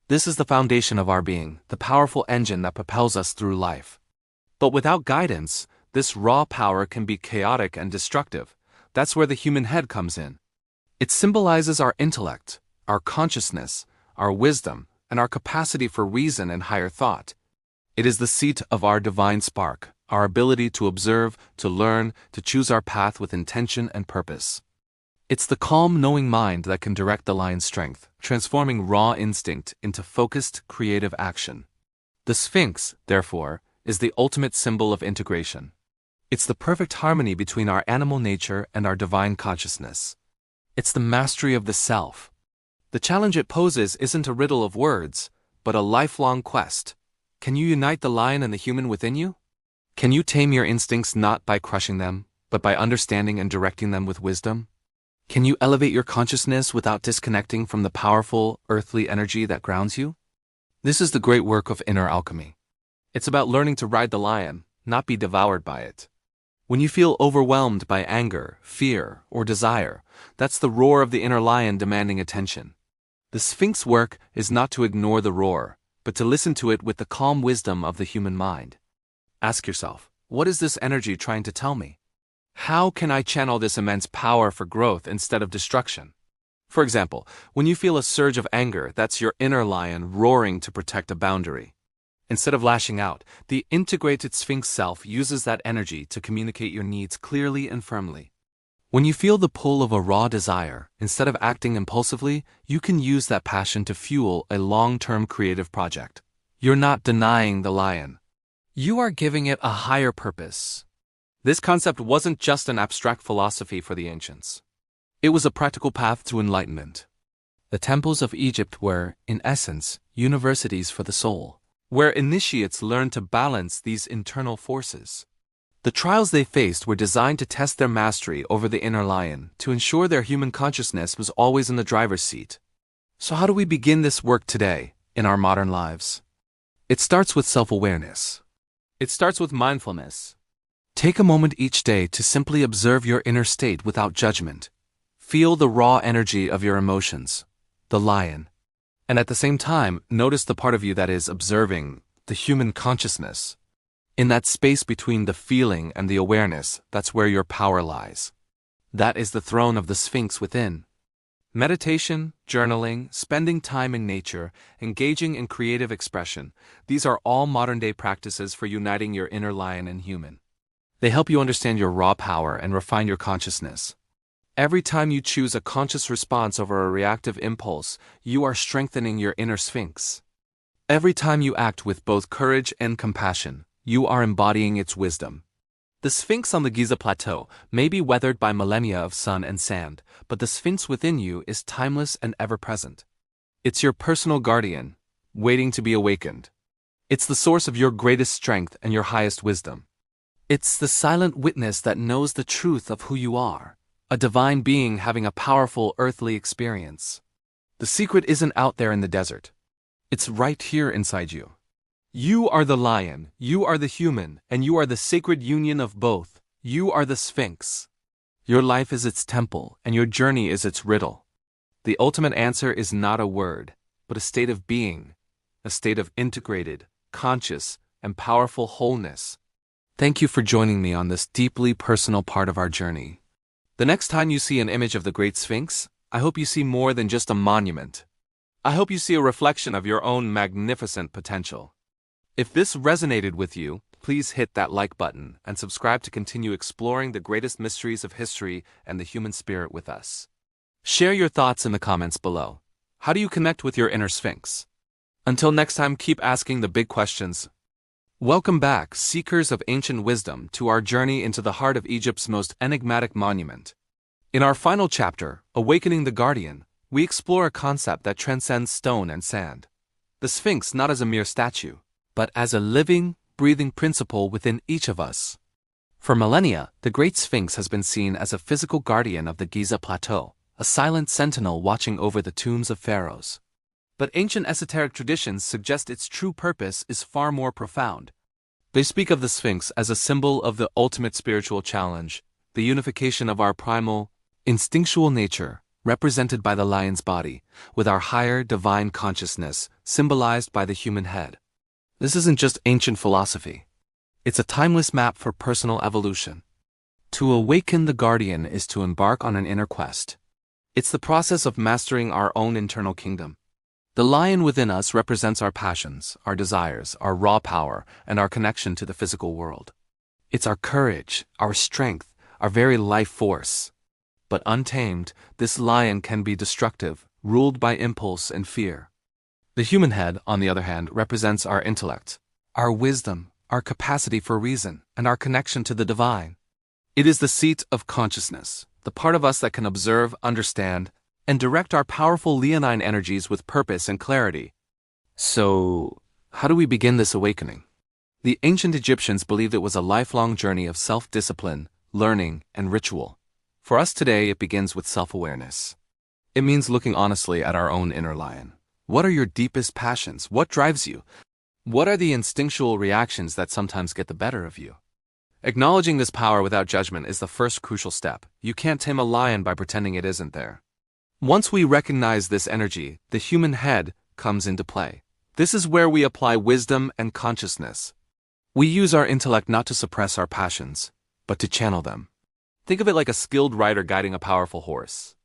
This is the foundation of our being, the powerful engine that propels us through life. But without guidance, this raw power can be chaotic and destructive. That's where the human head comes in. It symbolizes our intellect, our consciousness, our wisdom, and our capacity for reason and higher thought. It is the seat of our divine spark, our ability to observe, to learn, to choose our path with intention and purpose. It's the calm, knowing mind that can direct the lion's strength, transforming raw instinct into focused, creative action. The Sphinx, therefore, is the ultimate symbol of integration. It's the perfect harmony between our animal nature and our divine consciousness. It's the mastery of the self. The challenge it poses isn't a riddle of words, but a lifelong quest. Can you unite the lion and the human within you? Can you tame your instincts not by crushing them, but by understanding and directing them with wisdom? Can you elevate your consciousness without disconnecting from the powerful, earthly energy that grounds you? This is the great work of inner alchemy. It's about learning to ride the lion, not be devoured by it. When you feel overwhelmed by anger, fear, or desire, that's the roar of the inner lion demanding attention. The Sphinx work is not to ignore the roar, but to listen to it with the calm wisdom of the human mind. Ask yourself, what is this energy trying to tell me? How can I channel this immense power for growth instead of destruction? For example, when you feel a surge of anger, that's your inner lion roaring to protect a boundary. Instead of lashing out, the integrated Sphinx self uses that energy to communicate your needs clearly and firmly. When you feel the pull of a raw desire, instead of acting impulsively, you can use that passion to fuel a long-term creative project. You're not denying the lion. You are giving it a higher purpose. This concept wasn't just an abstract philosophy for the ancients. It was a practical path to enlightenment. The temples of Egypt were, in essence, universities for the soul, where initiates learned to balance these internal forces. The trials they faced were designed to test their mastery over the inner lion, to ensure their human consciousness was always in the driver's seat. So how do we begin this work today, in our modern lives? It starts with self-awareness. It starts with mindfulness. Take a moment each day to simply observe your inner state without judgment. Feel the raw energy of your emotions, the lion. And at the same time, notice the part of you that is observing, the human consciousness. In that space between the feeling and the awareness, that's where your power lies. That is the throne of the Sphinx within. Meditation, journaling, spending time in nature, engaging in creative expression, these are all modern-day practices for uniting your inner lion and human. They help you understand your raw power and refine your consciousness. Every time you choose a conscious response over a reactive impulse, you are strengthening your inner Sphinx. Every time you act with both courage and compassion, you are embodying its wisdom. The Sphinx on the Giza Plateau may be weathered by millennia of sun and sand, but the Sphinx within you is timeless and ever-present. It's your personal guardian, waiting to be awakened. It's the source of your greatest strength and your highest wisdom. It's the silent witness that knows the truth of who you are, a divine being having a powerful earthly experience. The secret isn't out there in the desert. It's right here inside you. You are the lion, you are the human, and you are the sacred union of both. You are the Sphinx. Your life is its temple, and your journey is its riddle. The ultimate answer is not a word, but a state of being, a state of integrated, conscious, and powerful wholeness. Thank you for joining me on this deeply personal part of our journey. The next time you see an image of the Great Sphinx, I hope you see more than just a monument. I hope you see a reflection of your own magnificent potential. If this resonated with you, please hit that like button and subscribe to continue exploring the greatest mysteries of history and the human spirit with us. Share your thoughts in the comments below. How do you connect with your inner Sphinx? Until next time, keep asking the big questions. Welcome back, seekers of ancient wisdom, to our journey into the heart of Egypt's most enigmatic monument. In our final chapter, Awakening the Guardian, we explore a concept that transcends stone and sand. The Sphinx not as a mere statue, but as a living, breathing principle within each of us. For millennia, the Great Sphinx has been seen as a physical guardian of the Giza Plateau, a silent sentinel watching over the tombs of pharaohs. But ancient esoteric traditions suggest its true purpose is far more profound. They speak of the Sphinx as a symbol of the ultimate spiritual challenge, the unification of our primal, instinctual nature, represented by the lion's body, with our higher divine consciousness, symbolized by the human head. This isn't just ancient philosophy. It's a timeless map for personal evolution. To awaken the guardian is to embark on an inner quest. It's the process of mastering our own internal kingdom. The lion within us represents our passions, our desires, our raw power, and our connection to the physical world. It's our courage, our strength, our very life force. But untamed, this lion can be destructive, ruled by impulse and fear. The human head, on the other hand, represents our intellect, our wisdom, our capacity for reason, and our connection to the divine. It is the seat of consciousness, the part of us that can observe, understand, and direct our powerful leonine energies with purpose and clarity. So, how do we begin this awakening? The ancient Egyptians believed it was a lifelong journey of self-discipline, learning, and ritual. For us today, it begins with self-awareness. It means looking honestly at our own inner lion. What are your deepest passions? What drives you? What are the instinctual reactions that sometimes get the better of you? Acknowledging this power without judgment is the first crucial step. You can't tame a lion by pretending it isn't there. Once we recognize this energy, the human head comes into play. This is where we apply wisdom and consciousness. We use our intellect not to suppress our passions, but to channel them. Think of it like a skilled rider guiding a powerful horse.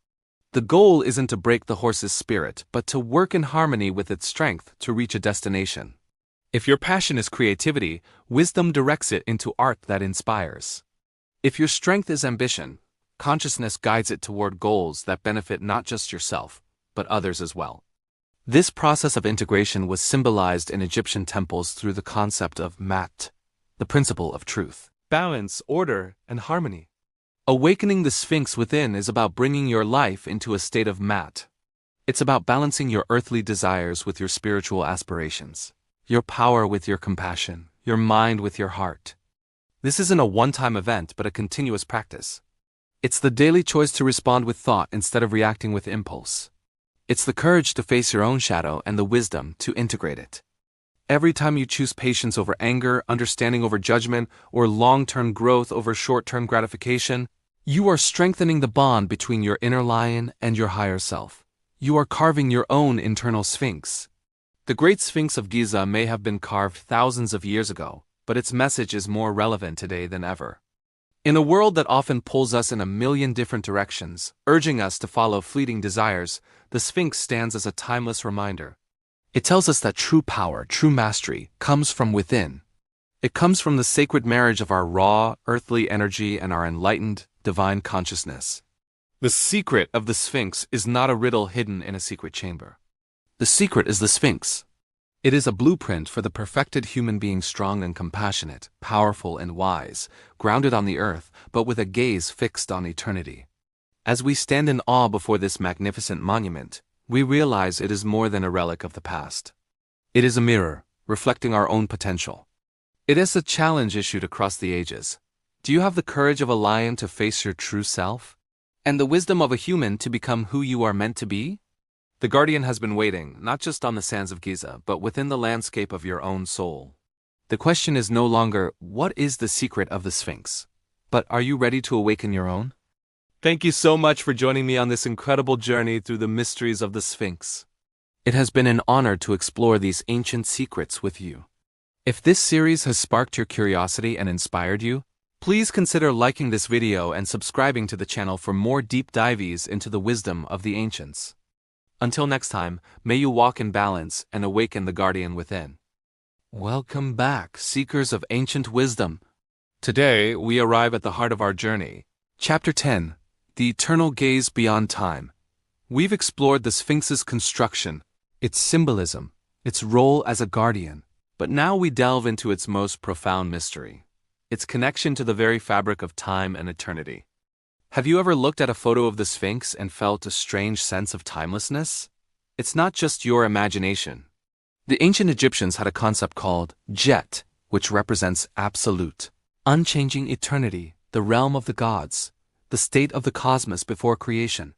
The goal isn't to break the horse's spirit, but to work in harmony with its strength to reach a destination. If your passion is creativity, wisdom directs it into art that inspires. If your strength is ambition, consciousness guides it toward goals that benefit not just yourself, but others as well. This process of integration was symbolized in Egyptian temples through the concept of mat, the principle of truth, balance, order, and harmony. Awakening the Sphinx within is about bringing your life into a state of mat. It's about balancing your earthly desires with your spiritual aspirations, your power with your compassion, your mind with your heart. This isn't a one-time event but a continuous practice. It's the daily choice to respond with thought instead of reacting with impulse. It's the courage to face your own shadow and the wisdom to integrate it. Every time you choose patience over anger, understanding over judgment, or long-term growth over short-term gratification, you are strengthening the bond between your inner lion and your higher self. You are carving your own internal Sphinx. The Great Sphinx of Giza may have been carved thousands of years ago, but its message is more relevant today than ever. In a world that often pulls us in a million different directions, urging us to follow fleeting desires, the Sphinx stands as a timeless reminder. It tells us that true power, true mastery, comes from within. It comes from the sacred marriage of our raw, earthly energy and our enlightened, divine consciousness. The secret of the Sphinx is not a riddle hidden in a secret chamber. The secret is the Sphinx. It is a blueprint for the perfected human being, strong and compassionate, powerful and wise, grounded on the earth, but with a gaze fixed on eternity. As we stand in awe before this magnificent monument, we realize it is more than a relic of the past. It is a mirror, reflecting our own potential. It is a challenge issued across the ages. Do you have the courage of a lion to face your true self? And the wisdom of a human to become who you are meant to be? The Guardian has been waiting, not just on the sands of Giza, but within the landscape of your own soul. The question is no longer, what is the secret of the Sphinx? But are you ready to awaken your own? Thank you so much for joining me on this incredible journey through the mysteries of the Sphinx. It has been an honor to explore these ancient secrets with you. If this series has sparked your curiosity and inspired you, please consider liking this video and subscribing to the channel for more deep dives into the wisdom of the ancients. Until next time, may you walk in balance and awaken the guardian within. Welcome back, seekers of ancient wisdom. Today, we arrive at the heart of our journey. Chapter 10, The Eternal Gaze Beyond Time. We've explored the Sphinx's construction, its symbolism, its role as a guardian, but now we delve into its most profound mystery. Its connection to the very fabric of time and eternity. Have you ever looked at a photo of the Sphinx and felt a strange sense of timelessness? It's not just your imagination. The ancient Egyptians had a concept called Jet, which represents absolute, unchanging eternity, the realm of the gods, the state of the cosmos before creation.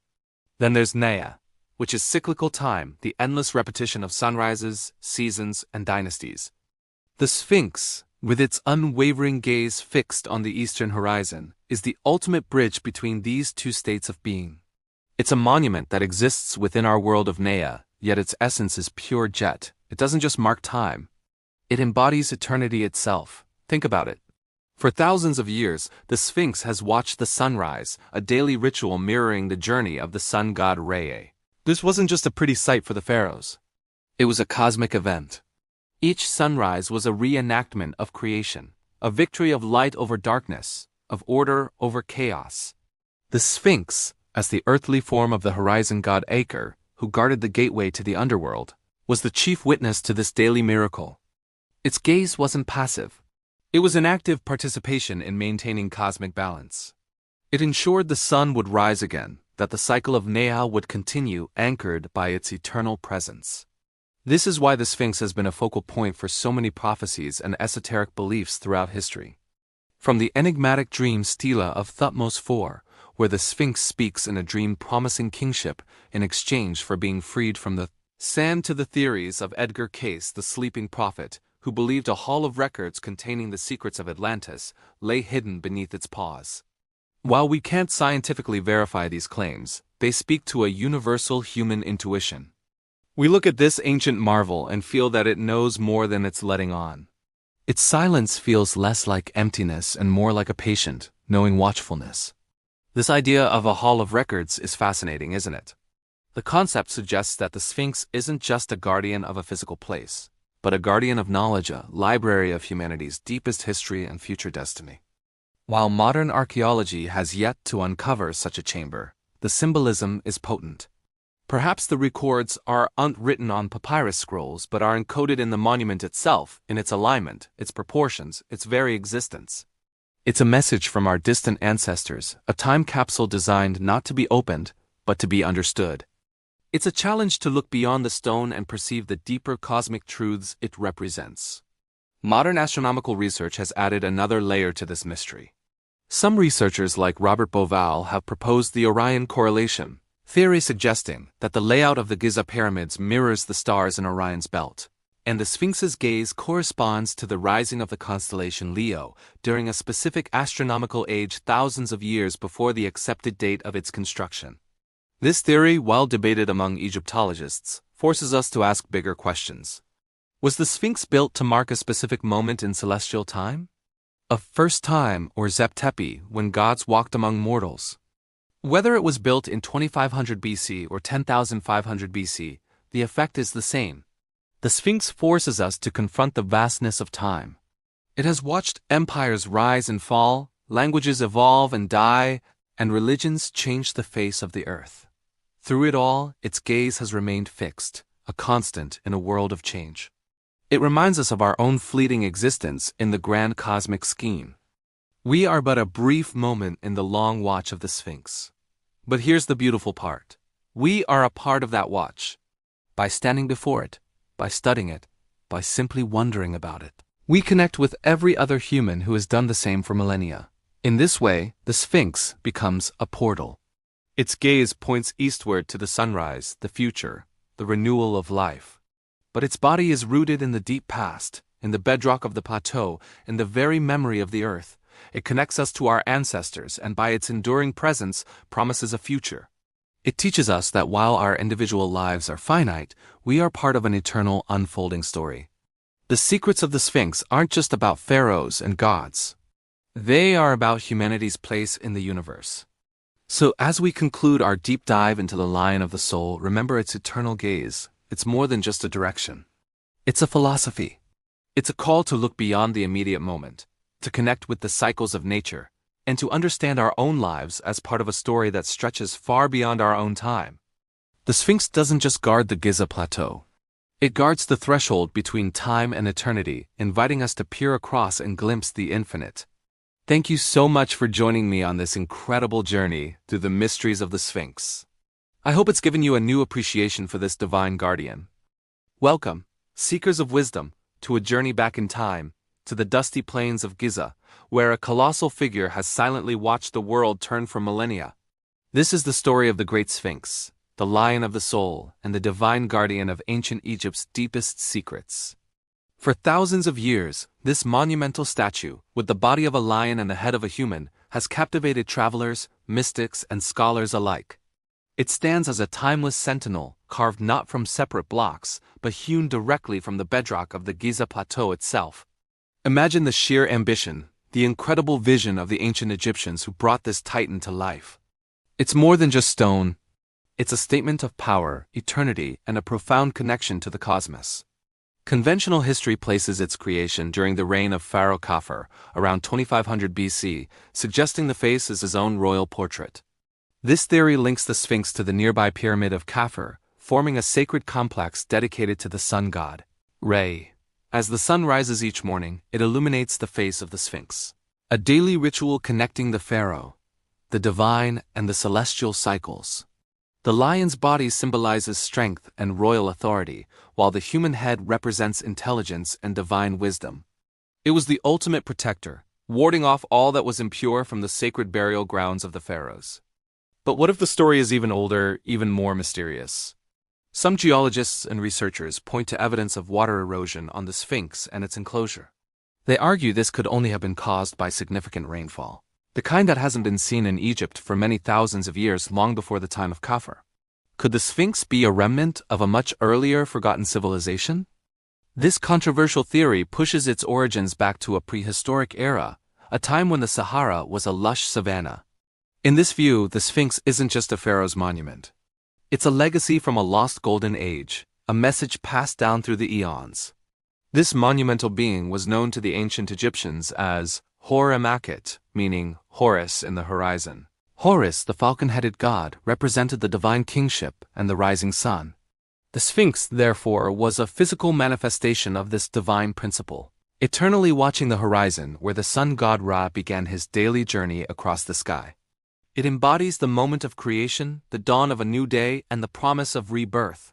Then there's Naya, which is cyclical time, the endless repetition of sunrises, seasons, and dynasties. The Sphinx, with its unwavering gaze fixed on the eastern horizon, is the ultimate bridge between these two states of being. It's a monument that exists within our world of Naya, yet its essence is pure Jet. It doesn't just mark time. It embodies eternity itself. Think about it. For thousands of years, the Sphinx has watched the sunrise, a daily ritual mirroring the journey of the sun god Re. This wasn't just a pretty sight for the pharaohs. It was a cosmic event. Each sunrise was a reenactment of creation, a victory of light over darkness, of order over chaos. The Sphinx, as the earthly form of the horizon god Aker, who guarded the gateway to the underworld, was the chief witness to this daily miracle. Its gaze wasn't passive. It was an active participation in maintaining cosmic balance. It ensured the sun would rise again, that the cycle of Nea would continue, anchored by its eternal presence. This is why the Sphinx has been a focal point for so many prophecies and esoteric beliefs throughout history. From the enigmatic dream stela of Thutmose IV, where the Sphinx speaks in a dream promising kingship in exchange for being freed from the sand, to the theories of Edgar Cayce, the sleeping prophet, who believed a hall of records containing the secrets of Atlantis lay hidden beneath its paws. While we can't scientifically verify these claims, they speak to a universal human intuition. We look at this ancient marvel and feel that it knows more than it's letting on. Its silence feels less like emptiness and more like a patient, knowing watchfulness. This idea of a hall of records is fascinating, isn't it? The concept suggests that the Sphinx isn't just a guardian of a physical place, but a guardian of knowledge, a library of humanity's deepest history and future destiny. While modern archaeology has yet to uncover such a chamber, the symbolism is potent. Perhaps the records aren't written on papyrus scrolls but are encoded in the monument itself, in its alignment, its proportions, its very existence. It's a message from our distant ancestors, a time capsule designed not to be opened, but to be understood. It's a challenge to look beyond the stone and perceive the deeper cosmic truths it represents. Modern astronomical research has added another layer to this mystery. Some researchers like Robert Bauval have proposed the Orion correlation theory, suggesting that the layout of the Giza pyramids mirrors the stars in Orion's belt, and the Sphinx's gaze corresponds to the rising of the constellation Leo during a specific astronomical age thousands of years before the accepted date of its construction. This theory, while debated among Egyptologists, forces us to ask bigger questions. Was the Sphinx built to mark a specific moment in celestial time? A first time, or Zep-Tepi, when gods walked among mortals? Whether it was built in 2500 BC or 10,500 BC, the effect is the same. The Sphinx forces us to confront the vastness of time. It has watched empires rise and fall, languages evolve and die, and religions change the face of the earth. Through it all, its gaze has remained fixed, a constant in a world of change. It reminds us of our own fleeting existence in the grand cosmic scheme. We are but a brief moment in the long watch of the Sphinx. But here's the beautiful part. We are a part of that watch. By standing before it, by studying it, by simply wondering about it, we connect with every other human who has done the same for millennia. In this way, the Sphinx becomes a portal. Its gaze points eastward to the sunrise, the future, the renewal of life. But its body is rooted in the deep past, in the bedrock of the plateau, in the very memory of the earth. It connects us to our ancestors and by its enduring presence promises a future. It teaches us that while our individual lives are finite, we are part of an eternal unfolding story. The secrets of the Sphinx aren't just about pharaohs and gods. They are about humanity's place in the universe. So as we conclude our deep dive into the Lion of the Soul, remember its eternal gaze. It's more than just a direction. It's a philosophy. It's a call to look beyond the immediate moment, to connect with the cycles of nature, and to understand our own lives as part of a story that stretches far beyond our own time. The Sphinx doesn't just guard the Giza Plateau. It guards the threshold between time and eternity, inviting us to peer across and glimpse the infinite. Thank you so much for joining me on this incredible journey through the mysteries of the Sphinx. I hope it's given you a new appreciation for this divine guardian. Welcome, seekers of wisdom, to a journey back in time, to the dusty plains of Giza, where a colossal figure has silently watched the world turn for millennia. This is the story of the great Sphinx, the Lion of the Soul, and the divine guardian of ancient Egypt's deepest secrets. For thousands of years, this monumental statue, with the body of a lion and the head of a human, has captivated travelers, mystics, and scholars alike. It stands as a timeless sentinel, carved not from separate blocks, but hewn directly from the bedrock of the Giza Plateau itself. Imagine the sheer ambition, the incredible vision of the ancient Egyptians who brought this titan to life. It's more than just stone. It's a statement of power, eternity, and a profound connection to the cosmos. Conventional history places its creation during the reign of Pharaoh Khafre, around 2500 BC, suggesting the face is his own royal portrait. This theory links the Sphinx to the nearby pyramid of Khafre, forming a sacred complex dedicated to the sun god, Re. As the sun rises each morning, it illuminates the face of the Sphinx, a daily ritual connecting the pharaoh, the divine, and the celestial cycles. The lion's body symbolizes strength and royal authority, while the human head represents intelligence and divine wisdom. It was the ultimate protector, warding off all that was impure from the sacred burial grounds of the pharaohs. But what if the story is even older, even more mysterious? Some geologists and researchers point to evidence of water erosion on the Sphinx and its enclosure. They argue this could only have been caused by significant rainfall, the kind that hasn't been seen in Egypt for many thousands of years, long before the time of Khafre. Could the Sphinx be a remnant of a much earlier forgotten civilization? This controversial theory pushes its origins back to a prehistoric era, a time when the Sahara was a lush savanna. In this view, the Sphinx isn't just a pharaoh's monument. It's a legacy from a lost golden age, a message passed down through the eons. This monumental being was known to the ancient Egyptians as Hor-Emakhet, meaning Horus in the horizon. Horus, the falcon-headed god, represented the divine kingship and the rising sun. The Sphinx, therefore, was a physical manifestation of this divine principle, eternally watching the horizon where the sun god Ra began his daily journey across the sky. It embodies the moment of creation, the dawn of a new day, and the promise of rebirth.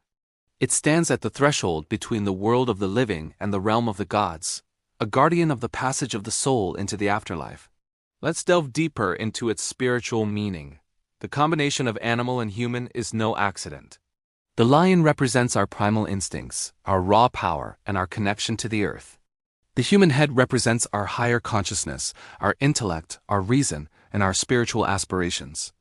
It stands at the threshold between the world of the living and the realm of the gods, a guardian of the passage of the soul into the afterlife. Let's delve deeper into its spiritual meaning. The combination of animal and human is no accident. The lion represents our primal instincts, our raw power, and our connection to the earth. The human head represents our higher consciousness, our intellect, our reason, and our spiritual aspirations.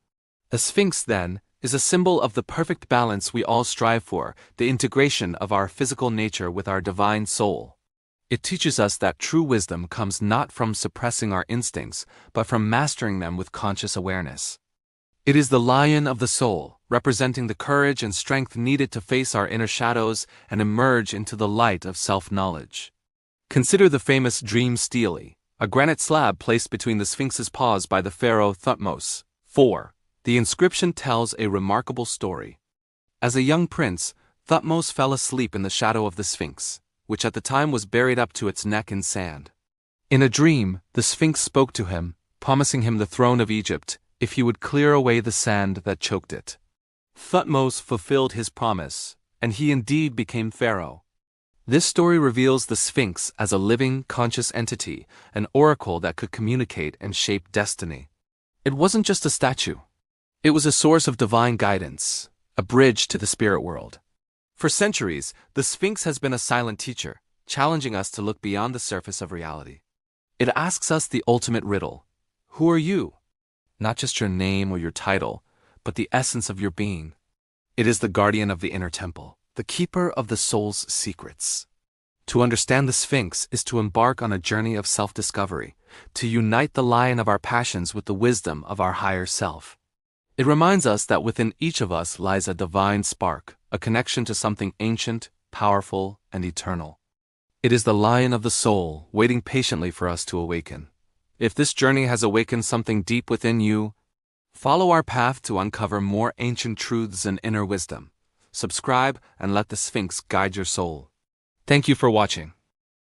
The Sphinx, then, is a symbol of the perfect balance we all strive for, the integration of our physical nature with our divine soul. It teaches us that true wisdom comes not from suppressing our instincts, but from mastering them with conscious awareness. It is the lion of the soul, representing the courage and strength needed to face our inner shadows and emerge into the light of self-knowledge. Consider the famous dream stele, a granite slab placed between the Sphinx's paws by the pharaoh Thutmose. 4. The inscription tells a remarkable story. As a young prince, Thutmose fell asleep in the shadow of the Sphinx, which at the time was buried up to its neck in sand. In a dream, the Sphinx spoke to him, promising him the throne of Egypt if he would clear away the sand that choked it. Thutmose fulfilled his promise, and he indeed became pharaoh. This story reveals the Sphinx as a living, conscious entity, an oracle that could communicate and shape destiny. It wasn't just a statue. It was a source of divine guidance, a bridge to the spirit world. For centuries, the Sphinx has been a silent teacher, challenging us to look beyond the surface of reality. It asks us the ultimate riddle: who are you? Not just your name or your title, but the essence of your being. It is the guardian of the inner temple, the keeper of the soul's secrets. To understand the Sphinx is to embark on a journey of self-discovery, to unite the lion of our passions with the wisdom of our higher self. It reminds us that within each of us lies a divine spark, a connection to something ancient, powerful, and eternal. It is the lion of the soul, waiting patiently for us to awaken. If this journey has awakened something deep within you, follow our path to uncover more ancient truths and inner wisdom. Subscribe and let the Sphinx guide your soul. Thank you for watching.